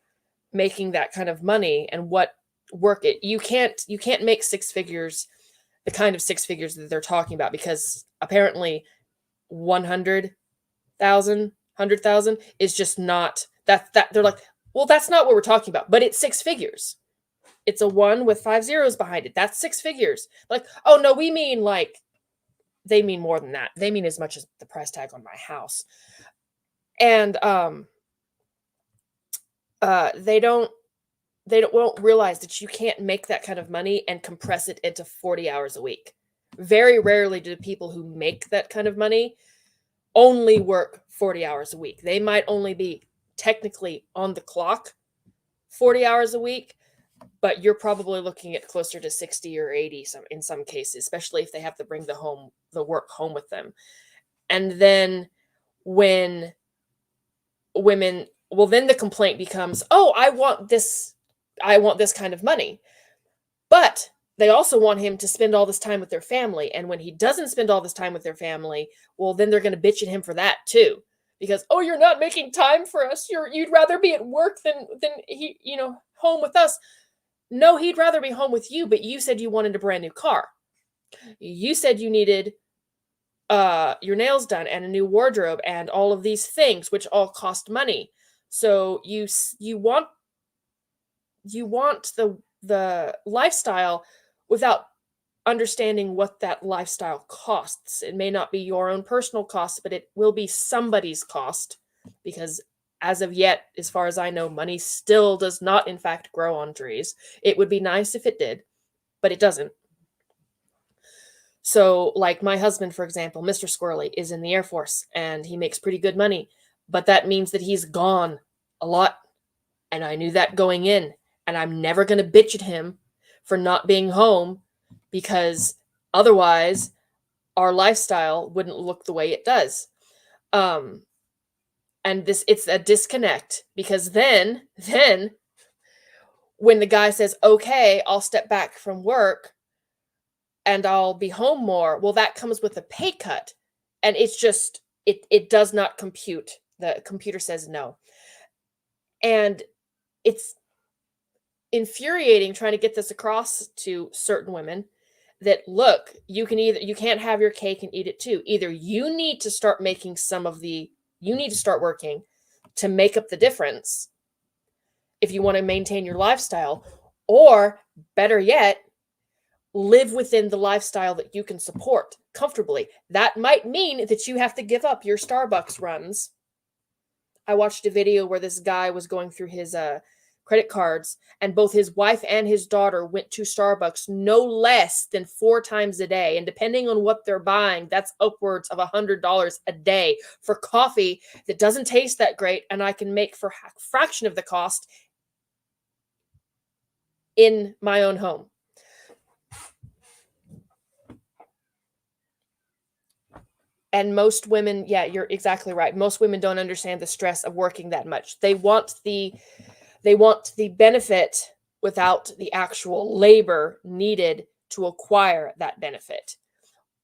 making that kind of money and what work it. You can't make six figures, the kind of six figures that they're talking about, because apparently 100,000 is just not that they're like, well, that's not what we're talking about, but it's six figures. It's a 1 with 5 zeros behind it. That's six figures. Like, oh no, we mean like, they mean more than that. They mean as much as the price tag on my house. And they won't realize that you can't make that kind of money and compress it into 40 hours a week. Very rarely do people who make that kind of money only work 40 hours a week. They might only be technically on the clock 40 hours a week, but you're probably looking at closer to 60 or 80 in some cases, especially if they have to bring the work home with them. And then when women, well, then the complaint becomes, oh, I want this kind of money. But they also want him to spend all this time with their family. And when he doesn't spend all this time with their family, well, then they're going to bitch at him for that too. Because, oh, you're not making time for us. You'd rather be at work than he, home with us. No, he'd rather be home with you, but you said you wanted a brand new car. You said you needed your nails done and a new wardrobe and all of these things, which all cost money. So you want the lifestyle without understanding what that lifestyle costs. It may not be your own personal cost, but it will be somebody's cost, because as of yet, as far as I know, money still does not, in fact, grow on trees. It would be nice if it did, but it doesn't. So, like my husband, for example, Mr. Squirrel, is in the Air Force, and he makes pretty good money, but that means that he's gone a lot, and I knew that going in, and I'm never going to bitch at him for not being home, because otherwise our lifestyle wouldn't look the way it does. And it's a disconnect, because then when the guy says, okay, I'll step back from work and I'll be home more, well, that comes with a pay cut, and it's just, it does not compute. The computer says no. And it's infuriating trying to get this across to certain women that, look, you can't have your cake and eat it too. Either you need to start making you need to start working to make up the difference if you want to maintain your lifestyle, or better yet, live within the lifestyle that you can support comfortably. That might mean that you have to give up your Starbucks runs. I watched a video where this guy was going through his credit cards, and both his wife and his daughter went to Starbucks no less than 4 times a day. And depending on what they're buying, that's upwards of $100 a day for coffee that doesn't taste that great, and I can make for a fraction of the cost in my own home. And most women, yeah, you're exactly right. Most women don't understand the stress of working that much. They want the benefit without the actual labor needed to acquire that benefit,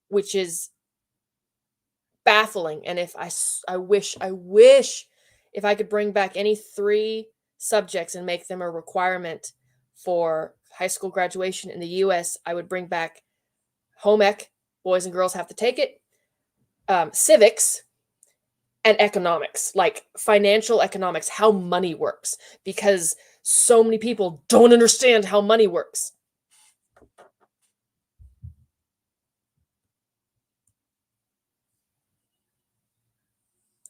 which is baffling. And if I wish if I could bring back any 3 subjects and make them a requirement for high school graduation in the US, I would bring back home ec, boys and girls have to take it, civics, and economics, like financial economics, how money works, because so many people don't understand how money works.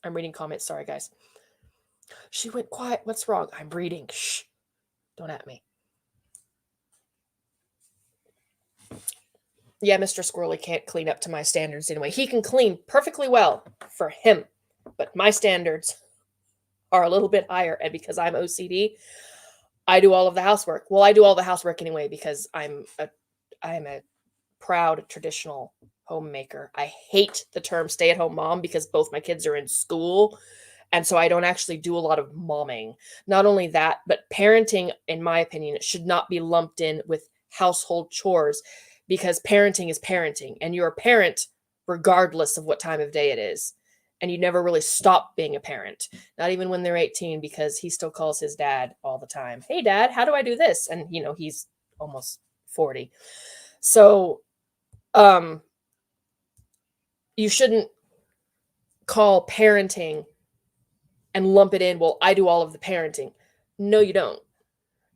I'm reading comments. Sorry, guys. She went quiet. What's wrong? I'm reading. Shh. Don't at me. Yeah, Mr. Squirrely can't clean up to my standards anyway. He can clean perfectly well for him, but my standards, are a little bit higher. And because I'm OCD, I do all of the housework. Well, I do all the housework anyway because I'm a proud traditional homemaker. I hate the term stay-at-home mom because both my kids are in school, and so I don't actually do a lot of momming. Not only that, but parenting, in my opinion, should not be lumped in with household chores because parenting is parenting, and you're a parent regardless of what time of day it is. And you never really stop being a parent, not even when they're 18, because he still calls his dad all the time. Hey, dad, how do I do this? And, he's almost 40. So, you shouldn't call parenting and lump it in, well, I do all of the parenting. No, you don't.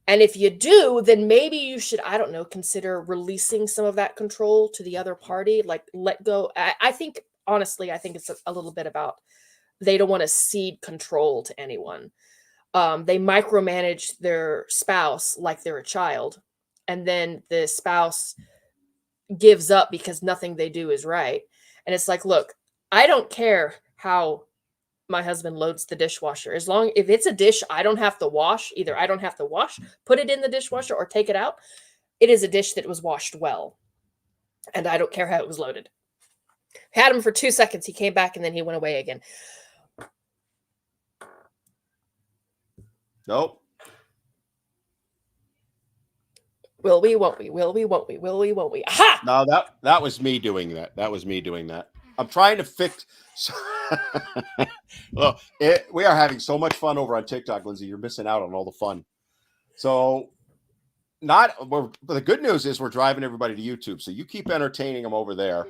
And if you do, then maybe you should, I don't know, consider releasing some of that control to the other party, like let go. I think, honestly, I think it's a little bit about they don't want to cede control to anyone. They micromanage their spouse like they're a child, and then the spouse gives up because nothing they do is right. And it's like, look, I don't care how my husband loads the dishwasher. As long if it's a dish I don't have to wash, either I don't have to wash, put it in the dishwasher or take it out. It is a dish that was washed well. And I don't care how it was loaded. Had him for 2 seconds, he came back and then he went away again. Nope. Will we, won't we? Will we, won't we? Will we, won't we? Aha! No, that was me doing that. That was me doing that. I'm trying to fix. Well, we are having so much fun over on TikTok, Lindsay. You're missing out on all the fun. So, but the good news is we're driving everybody to YouTube. So you keep entertaining them over there.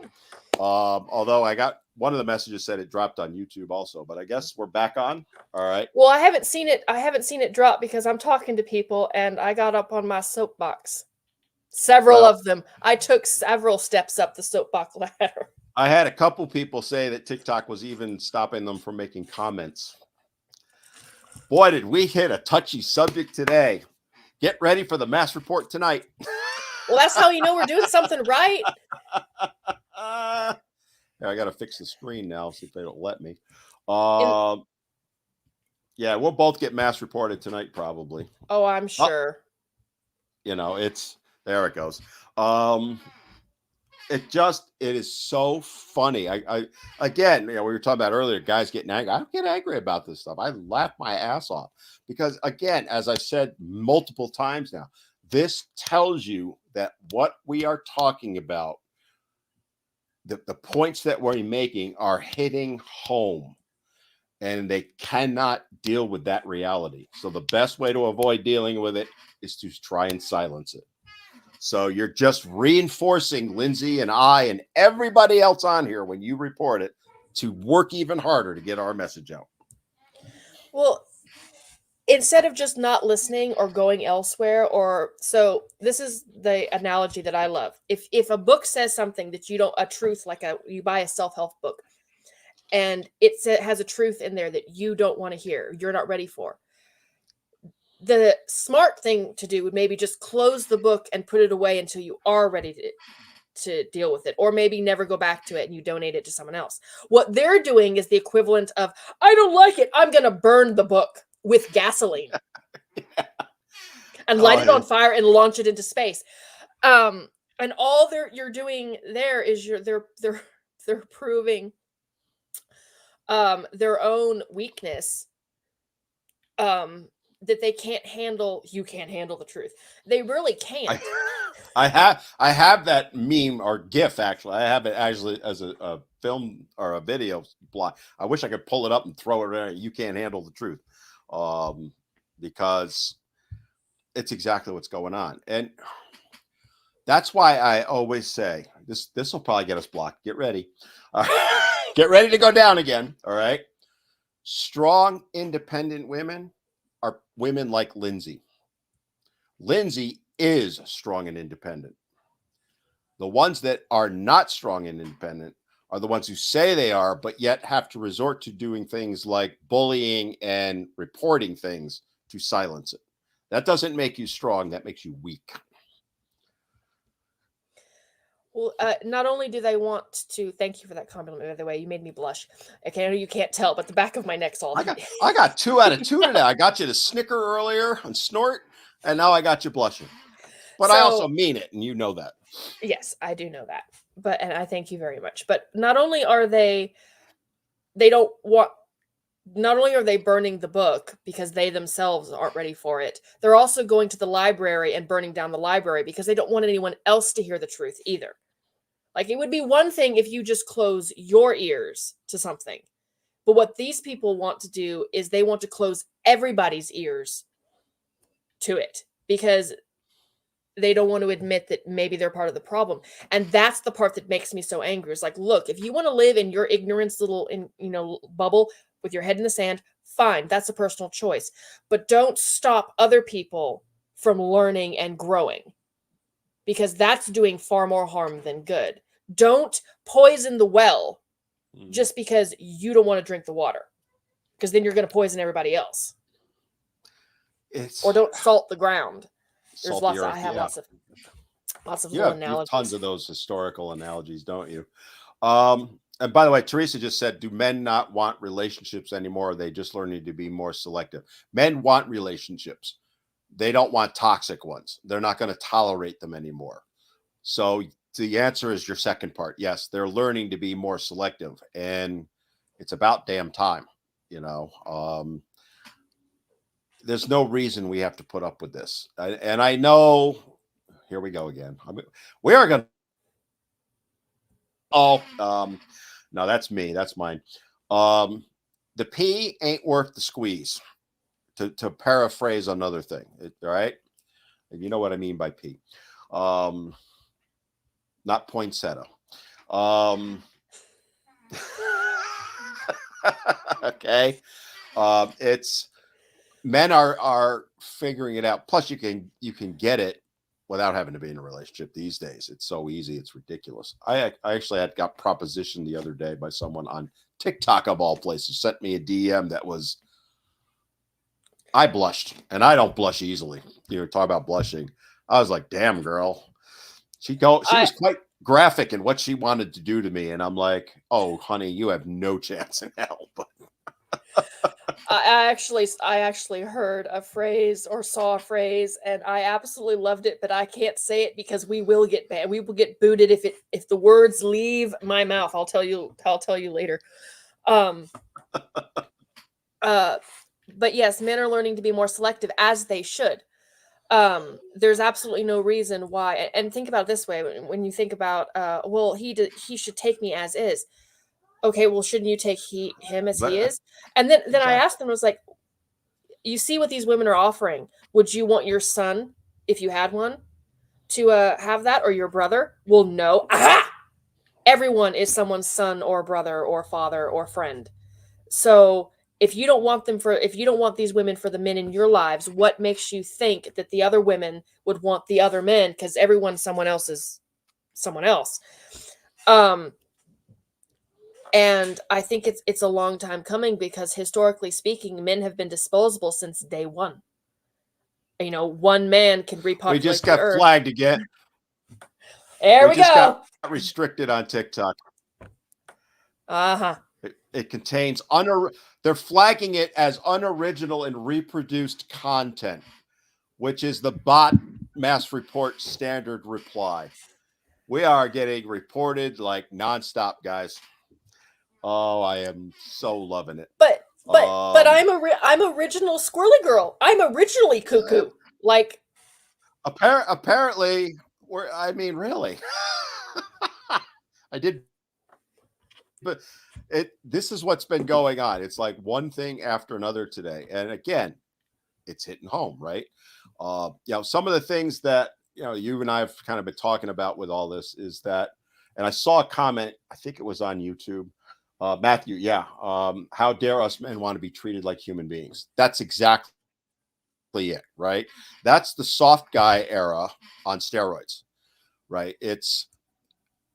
Although I got one of the messages said it dropped on YouTube also, but I guess we're back on. All right. Well, I haven't seen it drop because I'm talking to people and I got up on my soapbox. Several of them. I took several steps up the soapbox ladder. I had a couple people say that TikTok was even stopping them from making comments. Boy, did we hit a touchy subject today. Get ready for the mass report tonight. Well, that's how you know we're doing something right. I got to fix the screen now, see if they don't let me. Yeah, we'll both get mass reported tonight, probably. Oh, I'm sure. There it goes. It is so funny. I again, we were talking about earlier, guys getting angry. I don't get angry about this stuff. I laugh my ass off because, again, as I've said multiple times now, this tells you that what we are talking about, the points that we're making are hitting home, and they cannot deal with that reality. So the best way to avoid dealing with it is to try and silence it. So you're just reinforcing Lindsay and I and everybody else on here when you report it to work even harder to get our message out. Well, instead of just not listening or going elsewhere, so this is the analogy that I love. If a book says something that a truth, like you buy a self-help book and it has a truth in there that you don't want to hear, you're not ready for. The smart thing to do would maybe just close the book and put it away until you are ready to deal with it, or maybe never go back to it and you donate it to someone else. What they're doing is the equivalent of, I don't like it, I'm going to burn the book with gasoline and light it on fire and launch it into space. And all you're doing there is they're proving their own weakness. That they can't handle. You can't handle the truth. They really can't. I have that meme or GIF. Actually, I have it actually as a film or a video block. I wish I could pull it up and throw it around. You can't handle the truth, because it's exactly what's going on, and that's why I always say this. This will probably get us blocked. Get ready. Get ready to go down again. All right. Strong, independent women are women like Lindsay. Lindsay is strong and independent. The ones that are not strong and independent are the ones who say they are, but yet have to resort to doing things like bullying and reporting things to silence it. That doesn't make you strong. That makes you weak. Well, not only do they want to thank you for that compliment, by the way, you made me blush. Okay, I know you can't tell, but the back of my neck's all. I got 2 out of 2 today. I got you to snicker earlier and snort, and now I got you blushing. But I also So mean it, and you know that. yes, I do know that. And I thank you very much. But not only are they don't want not only are they burning the book because they themselves aren't ready for it, they're also going to the library and burning down the library because they don't want anyone else to hear the truth either. Like, it would be one thing if you just close your ears to something. But what these people want to do is they want to close everybody's ears to it because they don't want to admit that maybe they're part of the problem. And that's the part that makes me so angry. It's like, look, if you want to live in your ignorance little bubble with your head in the sand, fine, that's a personal choice. But don't stop other people from learning and growing, because that's doing far more harm than good. Don't poison the well just because you don't want to drink the water, because then you're going to poison everybody else. Or don't salt the ground. There's lots. I have lots of little analogies. You have tons of those historical analogies, don't you? And by the way, Teresa just said, do men not want relationships anymore? Or are they just learning to be more selective? Men want relationships. They don't want toxic ones. They're not going to tolerate them anymore. So the answer is your second part. Yes, they're learning to be more selective, and it's about damn time, there's no reason we have to put up with this. And I know, here we go again. We are going to, no, that's me. That's mine. The pee ain't worth the squeeze, to paraphrase another thing. All right. And you know what I mean by pee. Not poinsettia. Okay. It's, men are figuring it out. Plus, you can get it without having to be in a relationship these days. It's so easy. It's ridiculous. I actually got propositioned the other day by someone on TikTok, of all places, sent me a DM that was, I blushed, and I don't blush easily. Talk about blushing. I was like, damn, girl. She was quite graphic in what she wanted to do to me. And I'm like, oh, honey, you have no chance in hell. But I actually heard a phrase or saw a phrase, and I absolutely loved it, but I can't say it because we will get banned. We will get booted if the words leave my mouth. I'll tell you later. But yes, men are learning to be more selective, as they should. There's absolutely no reason why. And think about it this way: when you think about, well, he should take me as is. Okay, well, shouldn't you take him as he is? And then exactly. I asked them, I was like, you see what these women are offering. Would you want your son, if you had one, to have that, or your brother? Well, no. Aha! Everyone is someone's son or brother or father or friend. So if you don't want these women for the men in your lives, what makes you think that the other women would want the other men? Because everyone's someone else's someone else. And I think it's a long time coming, because historically speaking, men have been disposable since day one. One man can repopulate. We just got flagged again. There we just go. Got restricted on TikTok. Uh-huh. It contains they're flagging it as unoriginal and reproduced content, which is the bot mass report standard reply. We are getting reported like nonstop, guys. Oh, I am so loving it. But I'm original squirrely girl. I'm originally cuckoo. Like, apparently, really. I did, but this is what's been going on. It's like one thing after another today, and again, it's hitting home, right? Some of the things that you and I have kind of been talking about with all this is that, and I saw a comment, I think it was on YouTube. Matthew, how dare us men want to be treated like human beings? That's exactly it, right? That's the soft guy era on steroids, right? It's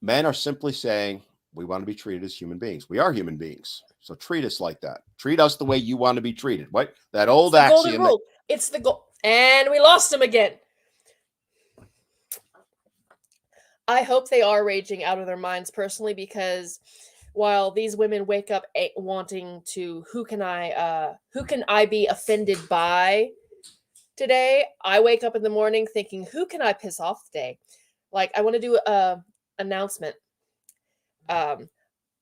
men are simply saying, we want to be treated as human beings. We are human beings, so treat us like that. Treat us the way you want to be treated. What? That old axiom. It's the goal. And we lost him again. I hope they are raging out of their minds personally, because while these women wake up wanting to, who can I be offended by today, I wake up in the morning thinking, who can I piss off today? Like, I want to do a announcement. It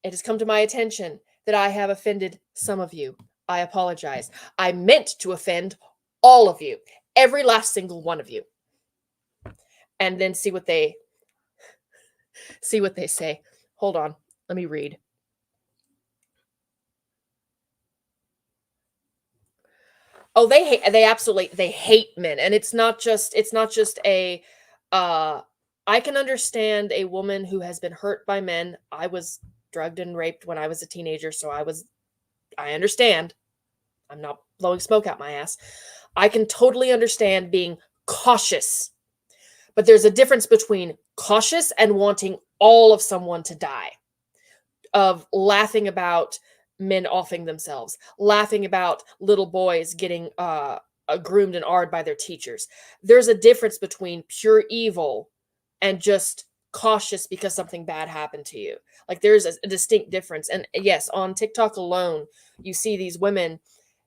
has come to my attention that I have offended some of you. I apologize. I meant to offend all of you, every last single one of you. And then see what they say. Hold on. Let me read. Oh, they hate men. And it's not just a I can understand a woman who has been hurt by men. I was drugged and raped when I was a teenager, so I understand. I'm not blowing smoke out my ass. I can totally understand being cautious. But there's a difference between cautious and wanting all of someone to die. Of laughing about men offing themselves, laughing about little boys getting groomed and ard by their teachers. There's a difference between pure evil and just cautious because something bad happened to you. Like, there's a distinct difference. And yes, on TikTok alone, you see these women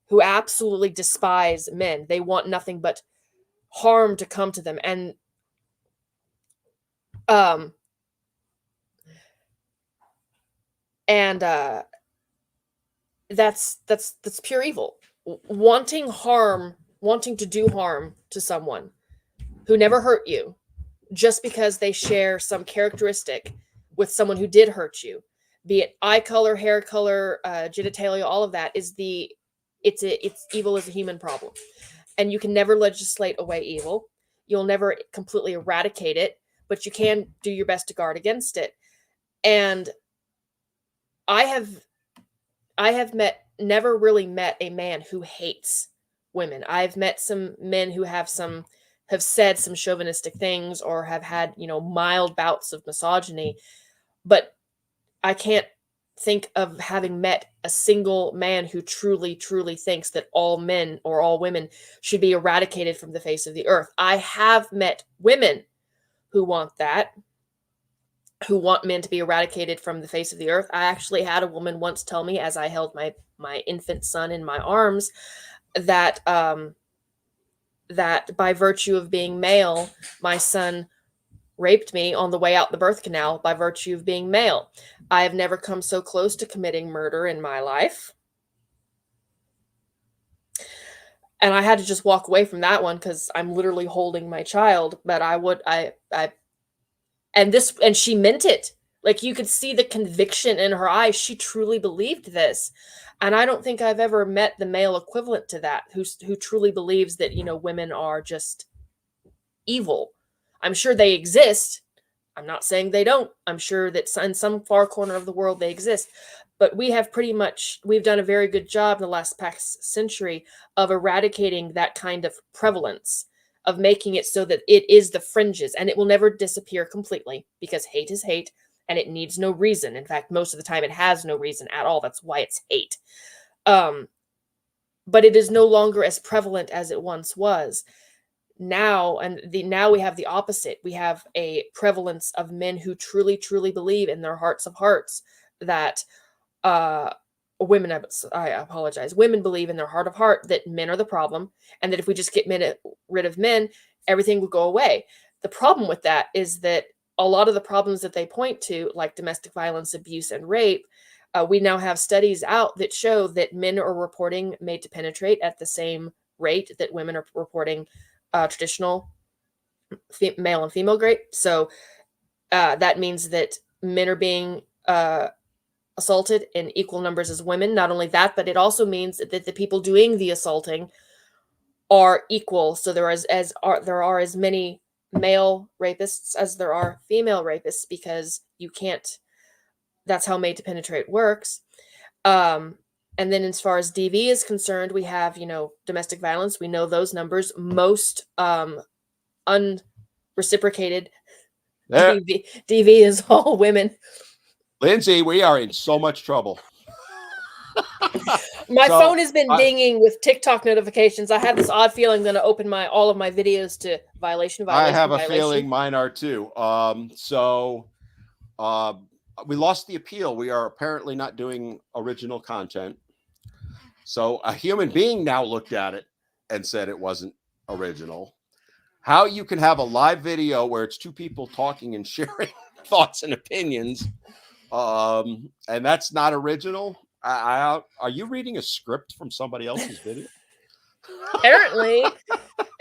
who absolutely despise men. They want nothing but harm to come to them. And that's pure evil. Wanting to do harm to someone who never hurt you, just because they share some characteristic with someone who did hurt you, be it eye color, hair color, genitalia, all of that, it's evil is a human problem. And you can never legislate away evil. You'll never completely eradicate it, but you can do your best to guard against it. And I have never really met a man who hates women. I've met some men who have said some chauvinistic things, or have had, mild bouts of misogyny, but I can't think of having met a single man who truly, truly thinks that all men or all women should be eradicated from the face of the earth. I have met women who want that, who want men to be eradicated from the face of the earth. I actually had a woman once tell me, as I held my infant son in my arms, that that by virtue of being male, my son raped me on the way out the birth canal by virtue of being male. I have never come so close to committing murder in my life. And I had to just walk away from that one because I'm literally holding my child. But and she meant it. Like, you could see the conviction in her eyes. She truly believed this. And I don't think I've ever met the male equivalent to that, who truly believes that, women are just evil. I'm sure they exist. I'm not saying they don't. I'm sure that in some far corner of the world they exist. But we've done a very good job in the last past century of eradicating that kind of prevalence, of making it so that it is the fringes, and it will never disappear completely, because hate is hate and it needs no reason. In fact, most of the time it has no reason at all. That's why it's hate. But it is no longer as prevalent as it once was. Now we have the opposite. We have a prevalence of men who truly, truly believe in their hearts of hearts that women believe in their heart of heart that men are the problem, and that if we just get rid of men, everything will go away. The problem with that is that a lot of the problems that they point to, like domestic violence, abuse, and rape, we now have studies out that show that men are reporting made to penetrate at the same rate that women are reporting traditional male and female rape. So that means that men are being assaulted in equal numbers as women. Not only that, but it also means that the people doing the assaulting are equal. So there are as many male rapists as there are female rapists, because that's how made to penetrate works. And then as far as DV is concerned, we have, domestic violence. We know those numbers. Most unreciprocated DV is all women. Lindsay, we are in so much trouble. My So, phone has been dinging with TikTok notifications. I have this odd feeling I'm going to open all of my videos to violation, I have violation, a feeling violation. mine are too. Uh, we lost the appeal. We are apparently not doing original content. So a human being now looked at it and said it wasn't original. How you can have a live video where it's two people talking and sharing thoughts and opinions, and that's not original. Are you reading a script from somebody else's video? Apparently,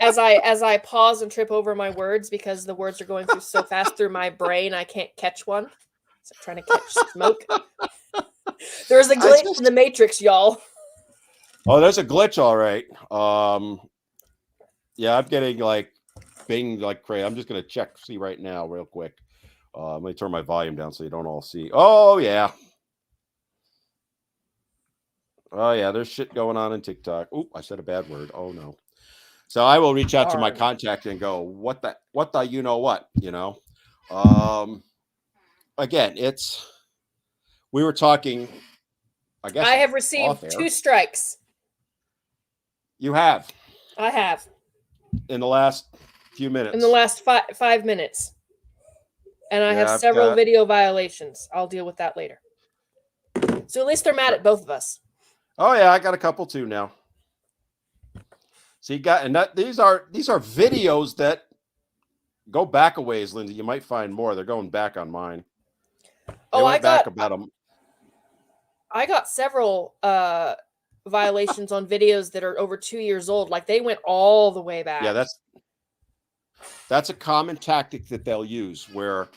as I pause and trip over my words because the words are going through so fast through my brain, I can't catch one. So I'm trying to catch smoke. There's a glitch in the Matrix, y'all. Oh, there's a glitch, all right. Yeah, I'm getting like Bing like crazy. I'm just gonna see right now, real quick. Let me turn my volume down so you don't all see. Oh yeah. Oh yeah, there's shit going on in TikTok. Oop, I said a bad word. Oh no. So I will reach out to my contact and go, what the you know what, you know? Again, we were talking, I guess I have received 2 strikes. You have. I have. In the last few minutes. In the last 5 minutes. And I have several video violations. I'll deal with that later. So at least they're mad at both of us. Oh yeah, I got a couple too now. So you got, and these are videos that go back a ways, Lindsay. You might find more. They're going back on mine. I got several violations on videos that are over 2 years old. Like they went all the way back. Yeah, that's a common tactic that they'll use where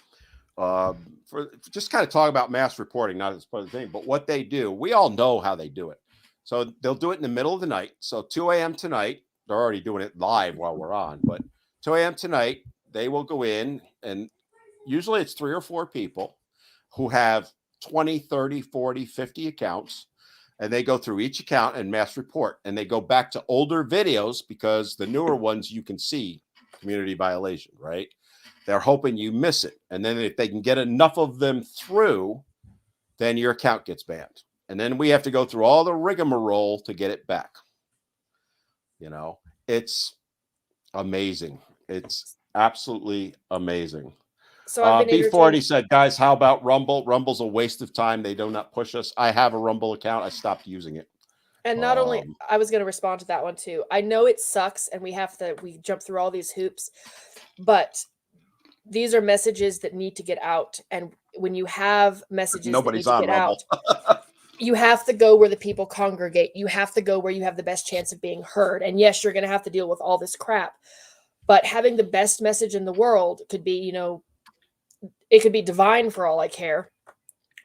for just kind of talk about mass reporting, not as part of the thing, but what they do, we all know how they do it. So they'll do it in the middle of the night. So 2 a.m. tonight, they're already doing it live while we're on, but 2 a.m. tonight, they will go in, and usually it's 3 or 4 people who have 20, 30, 40, 50 accounts, and they go through each account and mass report, and they go back to older videos because the newer ones you can see community violation, right? They're hoping you miss it. And then if they can get enough of them through, then your account gets banned. And then we have to go through all the rigmarole to get it back. You know, it's amazing. It's absolutely amazing. So B40 said, guys, how about Rumble? Rumble's a waste of time. They do not push us. I have a Rumble account. I stopped using it. And not only, I was going to respond to that one too. I know it sucks and we jump through all these hoops, but these are messages that need to get out. And when you have messages nobody's that need to get Rumble. out, you have to go where the people congregate. You have to go where you have the best chance of being heard. And yes, you're going to have to deal with all this crap, but having the best message in the world could be, you know, it could be divine for all I care.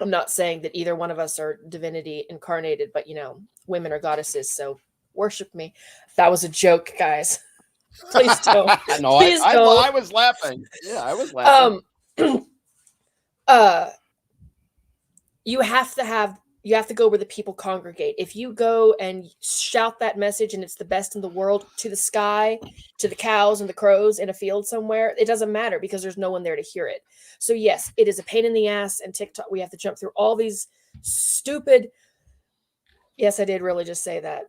I'm not saying that either one of us are divinity incarnated, but you know, women are goddesses, so worship me. That was a joke, guys. Please don't. No, Please don't. I was laughing. Yeah, I was laughing. You have to go where the people congregate. If you go and shout that message and it's the best in the world to the sky, to the cows and the crows in a field somewhere, it doesn't matter because there's no one there to hear it. So yes, it is a pain in the ass, and TikTok, we have to jump through all these stupid, yes, I did really just say that.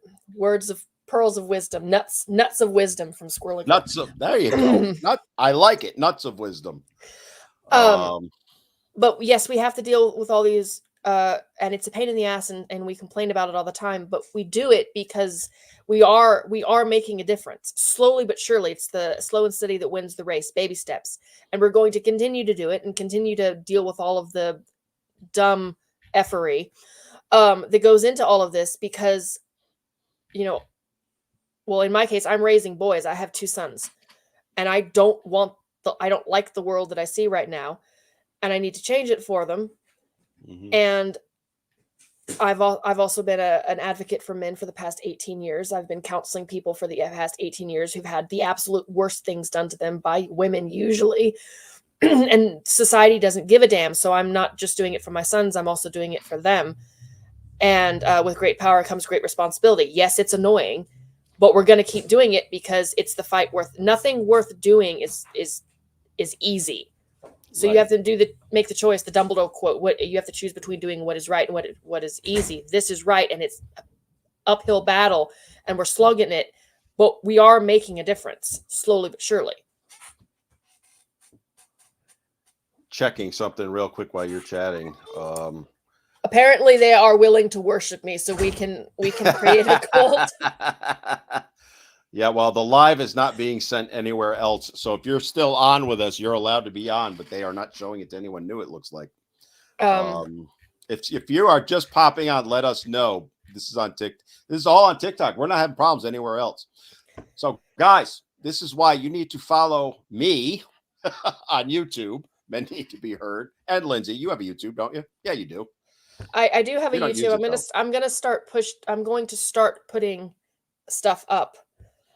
Pearls of wisdom, nuts of wisdom from Squirrel. There you go. I like it. Nuts of wisdom. But yes, we have to deal with all these, and it's a pain in the ass, and we complain about it all the time, but we do it because we are making a difference. Slowly but surely. It's the slow and steady that wins the race, baby steps. And we're going to continue to do it and continue to deal with all of the dumb effery that goes into all of this because, you know, well, in my case, I'm raising boys. I have 2 sons, and I don't like the world that I see right now, and I need to change it for them. Mm-hmm. And I've also been an advocate for men for the past 18 years. I've been counseling people for the past 18 years who've had the absolute worst things done to them by women usually. And society doesn't give a damn. So I'm not just doing it for my sons. I'm also doing it for them. And with great power comes great responsibility. Yes, it's annoying, but we're going to keep doing it because it's the fight nothing worth doing is easy. So you have to make the choice, the Dumbledore quote. What you have to choose between doing what is right and what is easy. This is right, and it's an uphill battle, and we're slugging it, but we are making a difference, slowly but surely. Checking something real quick while you're chatting. Apparently, they are willing to worship me, so we can create a cult. Yeah, well, the live is not being sent anywhere else. So if you're still on with us, you're allowed to be on, but they are not showing it to anyone new, it looks like. If you are just popping on, let us know. This is on TikTok. This is all on TikTok. We're not having problems anywhere else. So, guys, this is why you need to follow me on YouTube. Men Need to Be Heard. And Lindsay, you have a YouTube, don't you? Yeah, you do. I do have a You don't use YouTube. it, I'm going to start putting stuff up.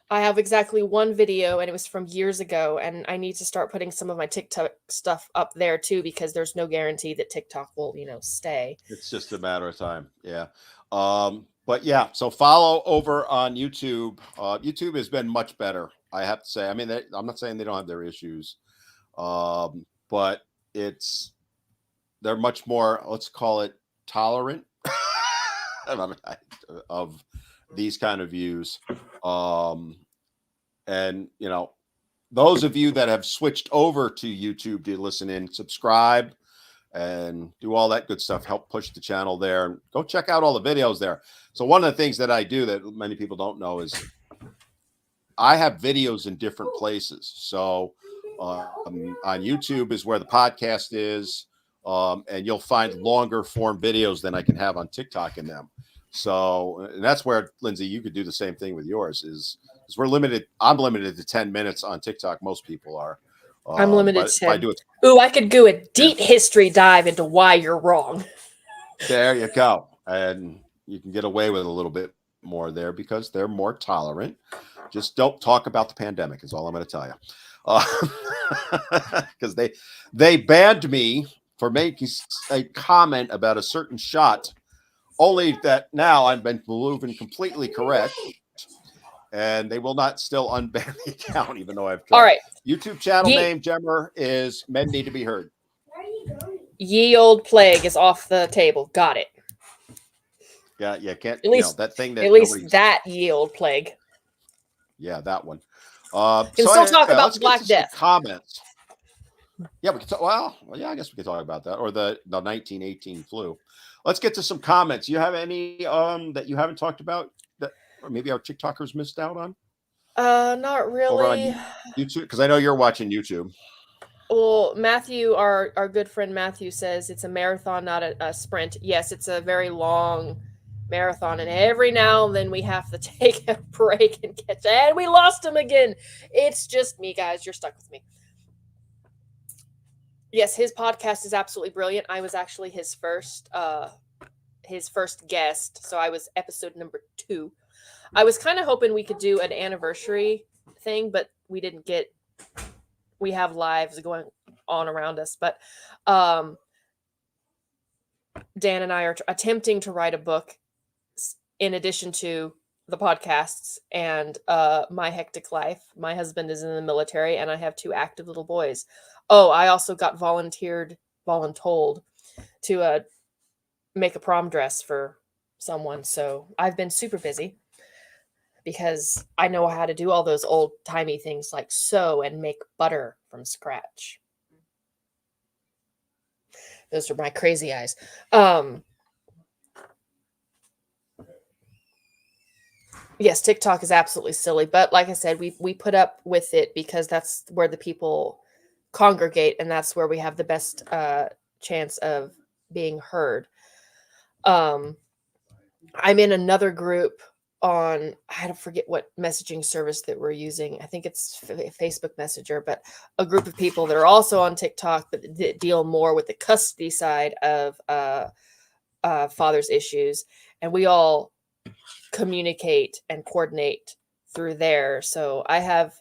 I have exactly one video, and it was from years ago, and I need to start putting some of my TikTok stuff up there too, because there's no guarantee that TikTok will, stay. It's just a matter of time. Yeah. But yeah, so follow over on YouTube. YouTube has been much better, I have to say. I mean, I'm not saying they don't have their issues, but they're much more, let's call it, tolerant of these kind of views. And those of you that have switched over to YouTube to listen in, subscribe and do all that good stuff, help push the channel there. Go check out all the videos there. So one of the things that I do that many people don't know is I have videos in different places. So on YouTube is where the podcast is. And you'll find longer form videos than I can have on TikTok in them. So, and that's where, Lindsay, you could do the same thing with yours. Is we're limited. I'm limited to 10 minutes on TikTok. Most people are. I'm limited to 10. I do it. Ooh, I could do a deep history dive into why you're wrong. There you go. And you can get away with a little bit more there because they're more tolerant. Just don't talk about the pandemic is all I'm going to tell you. Because they banned me for making a comment about a certain shot, only that now I've been proven completely correct, and they will not still unban the account, even though I've tried. All right. YouTube channel name, Gemmer, is Men Need to Be Heard. Ye Old Plague is off the table. Got it. Yeah, you can't, at least, that thing that at least that Ye Old Plague. Yeah, that one. Can still talk about Black Death. Comments. Yeah, we can talk. Well, yeah, I guess we could talk about that, or the 1918 flu. Let's get to some comments. You have any that you haven't talked about that, or maybe our TikTokers missed out on? Not really. Over on YouTube, because I know you're watching YouTube. Well, Matthew, our good friend Matthew says it's a marathon, not a sprint. Yes, it's a very long marathon, and every now and then we have to take a break and catch. And we lost him again. It's just me, guys. You're stuck with me. Yes, his podcast is absolutely brilliant. I was actually his first guest, so I was episode number 2. I was kind of hoping we could do an anniversary thing, but we didn't get. We have lives going on around us, but Dan and I are attempting to write a book in addition to the podcasts and my hectic life. My husband is in the military, and I have 2 active little boys. Oh, I also got voluntold to make a prom dress for someone. So I've been super busy because I know how to do all those old-timey things like sew and make butter from scratch. Those are my crazy eyes. Yes, TikTok is absolutely silly. But like I said, we put up with it because that's where the people congregate, and that's where we have the best chance of being heard. I'm in another group on, I don't forget what messaging service that we're using. I think it's Facebook Messenger, but a group of people that are also on TikTok, but that deal more with the custody side of father's issues. And we all communicate and coordinate through there. So I have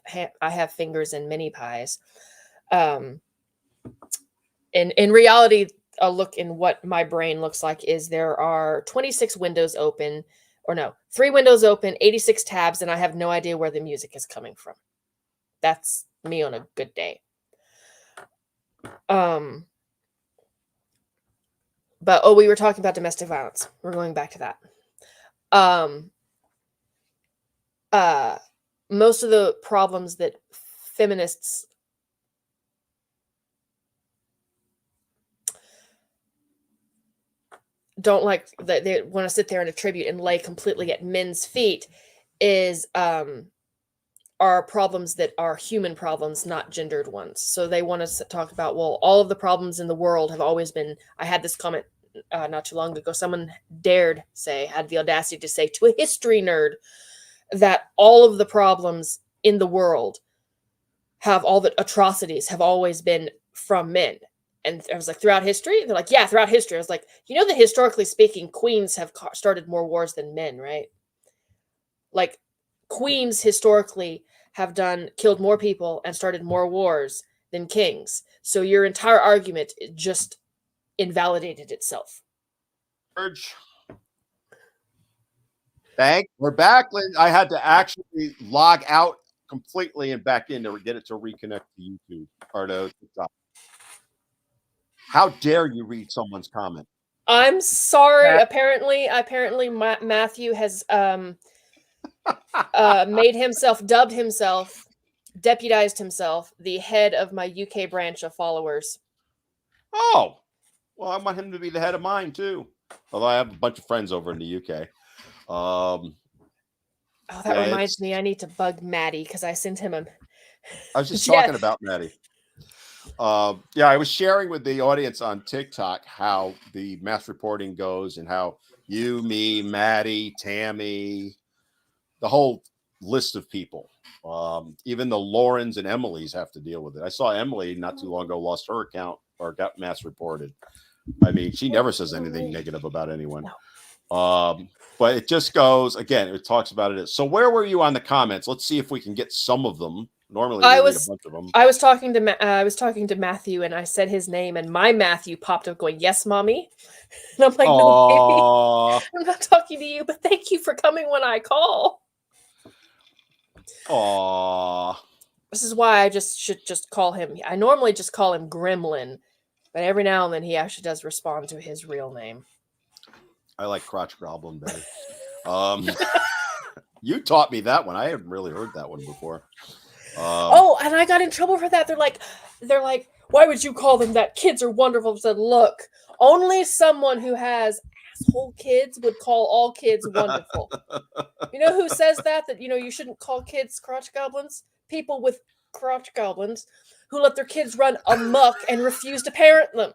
fingers in many pies. In reality, a look in what my brain looks like is there are 26 windows open, or no, 3 windows open, 86 tabs, and I have no idea where the music is coming from. That's me on a good day. But we were talking about domestic violence. We're going back to that. Most of the problems that feminists don't like, that they want to sit there and attribute and lay completely at men's feet, is are problems that are human problems, not gendered ones. So they want to talk about, well, all of the problems in the world have always been. I had this comment not too long ago. Someone had the audacity to say to a history nerd that all of the problems in the world all the atrocities have always been from men. And I was like, throughout history? They're like, yeah, throughout history. I was like, that historically speaking, queens have started more wars than men, right? Like, queens historically have killed more people and started more wars than kings. So your entire argument just invalidated itself. We're back. I had to actually log out completely and back in to get it to reconnect to YouTube or to TikTok. How dare you read someone's comment? I'm sorry. Apparently, Matthew has dubbed himself, deputized himself, the head of my UK branch of followers. Oh, well, I want him to be the head of mine too. Although I have a bunch of friends over in the UK. That reminds me, I need to bug Maddie because I sent him a. I was just talking about Maddie. I was sharing with the audience on TikTok how the mass reporting goes and how you, me, Maddie, Tammy, the whole list of people, even the Laurens and Emilys have to deal with it. I saw Emily not too long ago lost her account or got mass reported. I mean, she never says anything negative about anyone. No. But it just goes, again, it talks about it. So where were you on the comments? Let's see if we can get some of them. Normally we read a bunch of them. I was talking to Matthew, and I said his name, and my Matthew popped up going, "Yes, mommy." And I'm like, "No, baby, I'm not talking to you, but thank you for coming when I call." Aww. This is why I should just call him. I normally just call him Gremlin, but every now and then he actually does respond to his real name. I like Crotch Goblin better. You taught me that one. I haven't really heard that one before. And I got in trouble for that. They're like, why would you call them that? Kids are wonderful. I said, look, only someone who has asshole kids would call all kids wonderful. You know who says that you shouldn't call kids crotch goblins? People with crotch goblins who let their kids run amok and refuse to parent them.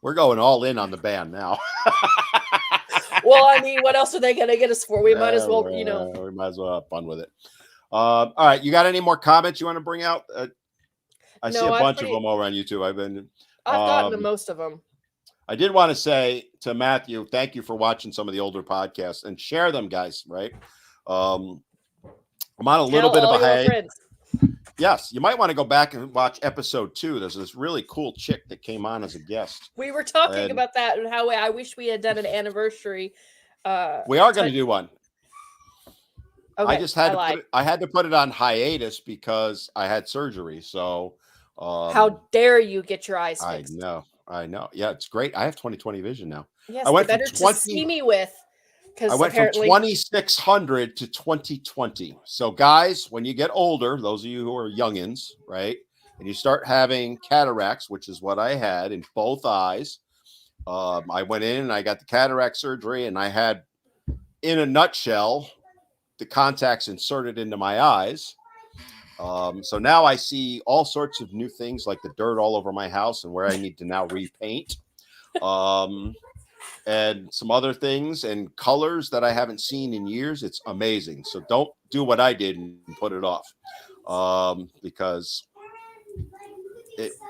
We're going all in on the band now. Well, I mean, what else are they going to get us for? We might as well, we might as well have fun with it. All right, you got any more comments you want to bring out? I see a bunch of them over on YouTube. I've gotten to most of them. I did want to say to Matthew, thank you for watching some of the older podcasts and share them, guys. Right? I'm on a little bit of a hiatus. Yes, you might want to go back and watch episode 2. There's this really cool chick that came on as a guest. We were talking about that and how I wish we had done an anniversary. We are going to do one. Okay, I just had to put it on hiatus because I had surgery. So how dare you get your eyes fixed? I know. Yeah, it's great. I have 20/20 vision now. Yes, I went better to see me with. I went from 2600 to 20/20. So guys, when you get older, those of you who are youngins, right, and you start having cataracts, which is what I had in both eyes, I went in and I got the cataract surgery, and I had, in a nutshell, the contacts inserted into my eyes. So now I see all sorts of new things, like the dirt all over my house and where I need to now repaint. And some other things and colors that I haven't seen in years. It's amazing. So don't do what I did and put it off, because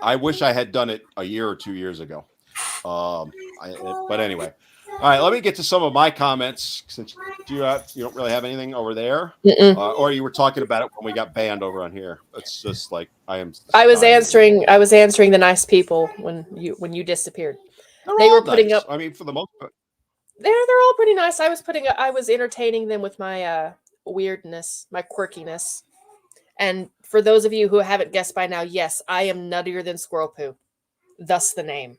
I wish I had done it a year or 2 years ago. But anyway, all right, let me get to some of my comments, since you don't really have anything over there, or you were talking about it when we got banned over on here. It's just like I was answering the nice people when you disappeared. They were putting up. I mean, for the most part, they're all pretty nice. I was entertaining them with my weirdness, my quirkiness. And for those of you who haven't guessed by now, yes, I am nuttier than squirrel poo. thus the name.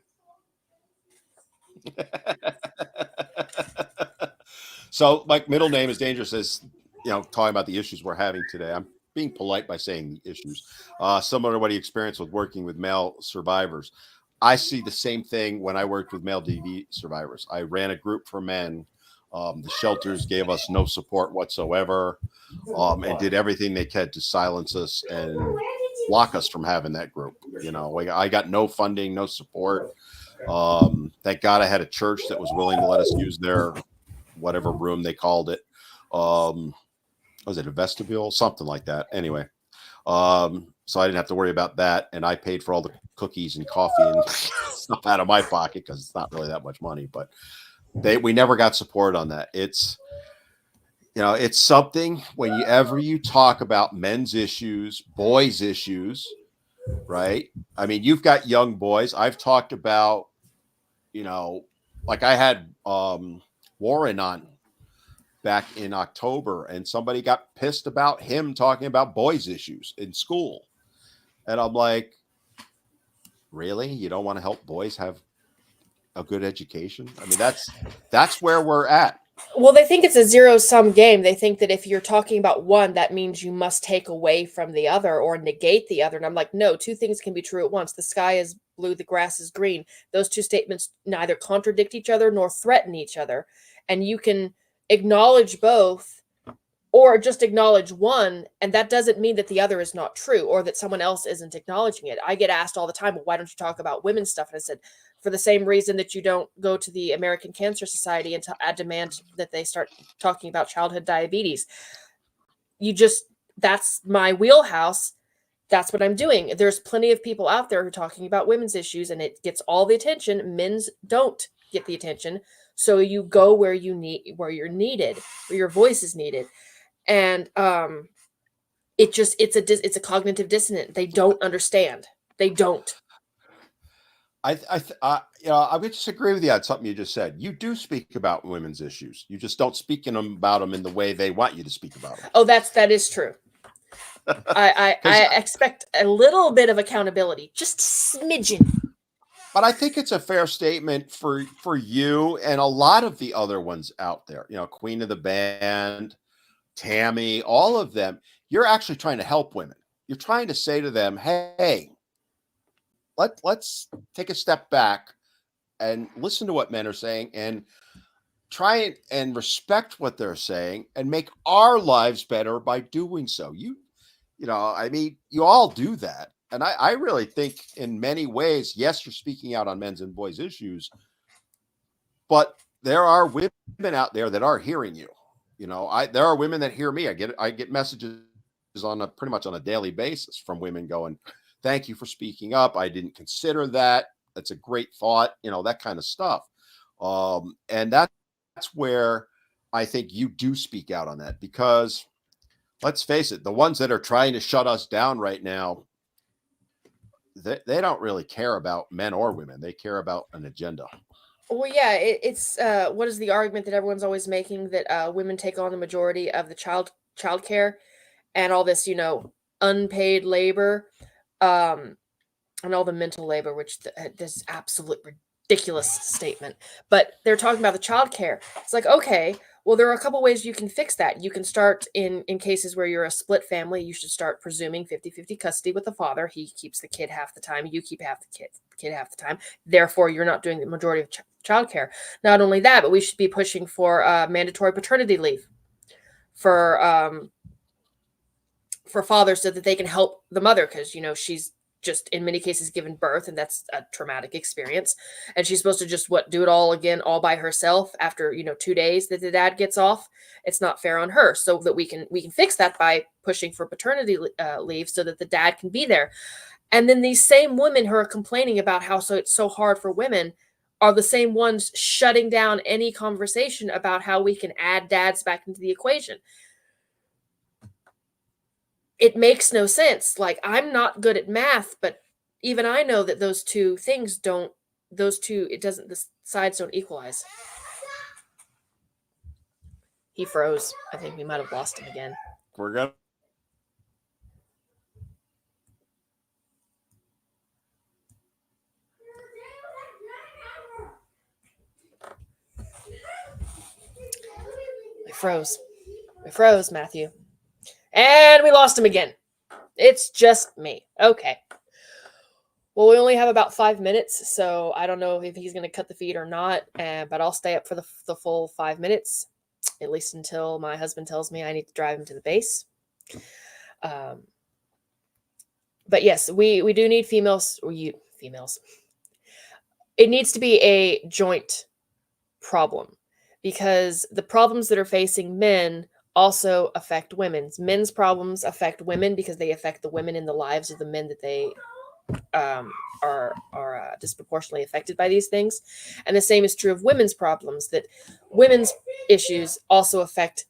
So my middle name is Dangerous, as talking about the issues we're having today. I'm being polite by saying the issues, similar to what he experienced with working with male survivors. I see the same thing when I worked with male DV survivors. I ran a group for men. The shelters gave us no support whatsoever, and did everything they could to silence us and block us from having that group. I got no funding, no support. Thank God I had a church that was willing to let us use their whatever room they called it. Was it a vestibule? Something like that. Anyway, so I didn't have to worry about that. And I paid for all the cookies and coffee and stuff out of my pocket because it's not really that much money. But we never got support on that. It's something whenever you talk about men's issues, boys' issues, right? I mean, you've got young boys. I've talked about, like I had Warren on back in October, and somebody got pissed about him talking about boys' issues in school. And I'm like, really? You don't want to help boys have a good education? I mean, that's where we're at. Well, they think it's a zero-sum game. They think that if you're talking about one, that means you must take away from the other or negate the other. And I'm like, no, two things can be true at once. The sky is blue, the grass is green. Those two statements neither contradict each other nor threaten each other. And you can acknowledge both or just acknowledge one, and that doesn't mean that the other is not true or that someone else isn't acknowledging it. I get asked all the time, well, why don't you talk about women's stuff? And I said, for the same reason that you don't go to the American Cancer Society and demand that they start talking about childhood diabetes. That's my wheelhouse. That's what I'm doing. There's plenty of people out there who are talking about women's issues, and it gets all the attention. Men's don't get the attention. So you go where you're needed, where your voice is needed. And it's a cognitive dissonance. They don't understand. They don't. I would disagree with you on something you just said. You do speak about women's issues. You just don't speak about them in the way they want you to speak about them. Oh, that is true. I expect a little bit of accountability, just a smidgen. But I think it's a fair statement for you and a lot of the other ones out there. Queen of the Band, Tammy, all of them. You're actually trying to help women. You're trying to say to them, hey, let's take a step back and listen to what men are saying and try and respect what they're saying and make our lives better by doing so. You all do that. And I really think in many ways, yes, you're speaking out on men's and boys' issues, but there are women out there that are hearing you. There are women that hear me. I get messages pretty much on a daily basis from women going, thank you for speaking up. I didn't consider that. That's a great thought, that kind of stuff. And that's where I think you do speak out on that, because let's face it, the ones that are trying to shut us down right now, they don't really care about men or women. They care about an agenda. Well, yeah, it's what is the argument that everyone's always making, that women take on the majority of the child care and all this, unpaid labor, and all the mental labor, which this absolute ridiculous statement. But they're talking about the child care. It's like, okay, well, there are a couple ways you can fix that. You can start in cases where you're a split family. You should start presuming 50-50 custody with the father. He keeps the kid half the time. You keep half the kid half the time. Therefore, you're not doing the majority of child care. Not only that, but we should be pushing for mandatory paternity leave for fathers, so that they can help the mother, because she's just in many cases given birth, and that's a traumatic experience, and she's supposed to just do it all again all by herself after 2 days that the dad gets off. It's not fair on her. So that we can fix that by pushing for paternity leave, so that the dad can be there. And then these same women who are complaining about how it's so hard for women are the same ones shutting down any conversation about how we can add dads back into the equation. It makes no sense. Like, I'm not good at math, but even I know that the sides don't equalize. He froze. I think we might have lost him again. We're good. froze. We froze, Matthew. And we lost him again. It's just me. Okay. Well, we only have about 5 minutes, so I don't know if he's going to cut the feed or not, but I'll stay up for the full 5 minutes, at least until my husband tells me I need to drive him to the base. But yes, we do need females. Females. It needs to be a joint problem, because the problems that are facing men also affect women. Men's problems affect women because they affect the women in the lives of the men that they are disproportionately affected by these things. And the same is true of women's problems, that women's issues also affect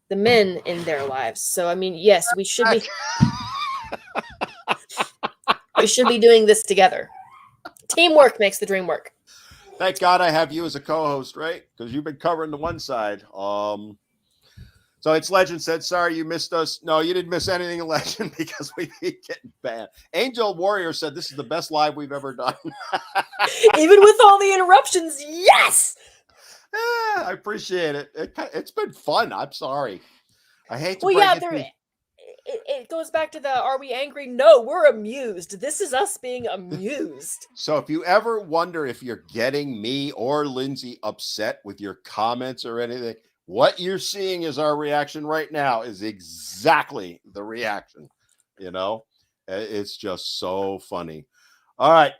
the men in their lives. So, I mean, yes, we should be doing this together. Teamwork makes the dream work. Thank God I have you as a co-host, right? Because you've been covering the one side. So it's Legend said, sorry you missed us. No, you didn't miss anything, Legend, because we keep getting banned. Angel Warrior said this is the best live we've ever done. Even with all the interruptions, yes! I appreciate it. It's been fun. I'm sorry. I hate to it goes back to the, are we angry? No, we're amused. This is us being amused. So if you ever wonder if you're getting me or Lindsay upset with your comments or anything, what you're seeing is our reaction right now is exactly the reaction. You know, it's just so funny. All right.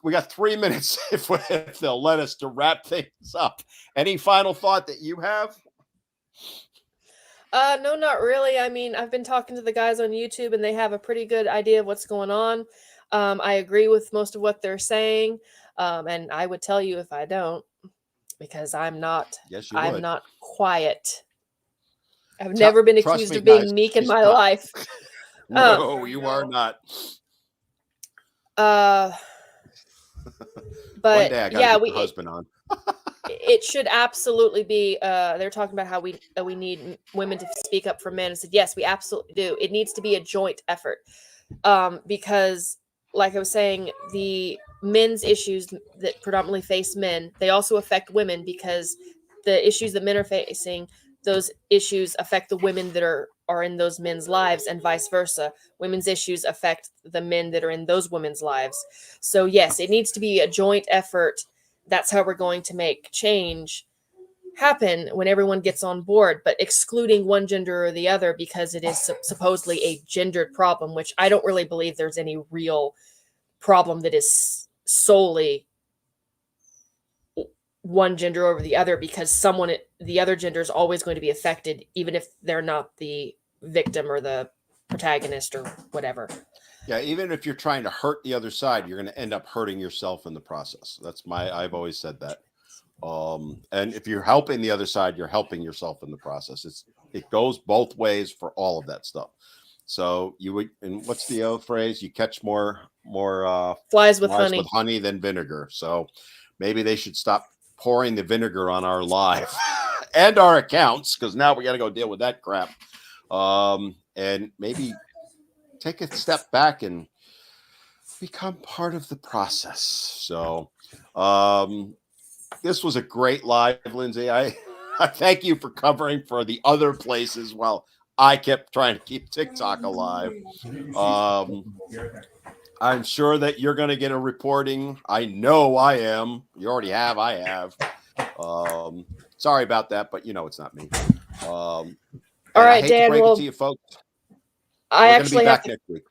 We got 3 minutes if they'll let us to wrap things up. Any final thought that you have? No, not really. I mean, I've been talking to the guys on YouTube and they have a pretty good idea of what's going on. I agree with most of what they're saying. And I would tell you if I don't, because I'm not, I'm not quiet. I've never been accused of being meek in my life. No, you are not. But one day I gotta get your husband on. It should absolutely be. They're talking about how we need women to speak up for men. I said yes, we absolutely do. It needs to be a joint effort, because, like I was saying, the men's issues that predominantly face men, they also affect women, because the issues that men are facing, those issues affect the women that are in those men's lives, and vice versa. Women's issues affect the men that are in those women's lives. So yes, it needs to be a joint effort. That's how we're going to make change happen, when everyone gets on board, but excluding one gender or the other because it is supposedly a gendered problem, which I don't really believe there's any real problem that is solely one gender over the other, because the other gender is always going to be affected, even if they're not the victim or the protagonist or whatever. Yeah, even if you're trying to hurt the other side, you're going to end up hurting yourself in the process. I've always said that. And if you're helping the other side, you're helping yourself in the process. It goes both ways for all of that stuff. So and what's the old phrase? You catch more flies with honey than vinegar. So maybe they should stop pouring the vinegar on our live and our accounts, because now we got to go deal with that crap. And maybe take a step back and become part of the process. So this was a great live, Lindsay. I thank you for covering for the other places while I kept trying to keep TikTok alive. I'm sure that you're going to get a reporting. I know I am. You already have. I have. Sorry about that, but it's not me. All right, Dan. To you folks. I actually be back next week.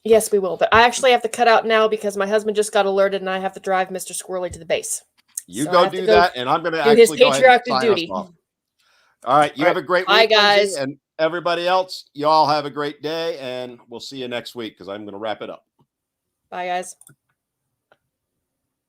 Yes, we will. But I actually have to cut out now because my husband just got alerted and I have to drive Mr. Squirrely to the base. You go do that, and I'm going to actually go ahead and sign duty. All right. You have a great week, guys. Lindsay, and everybody else. You all have a great day, and we'll see you next week because I'm going to wrap it up. Bye, guys.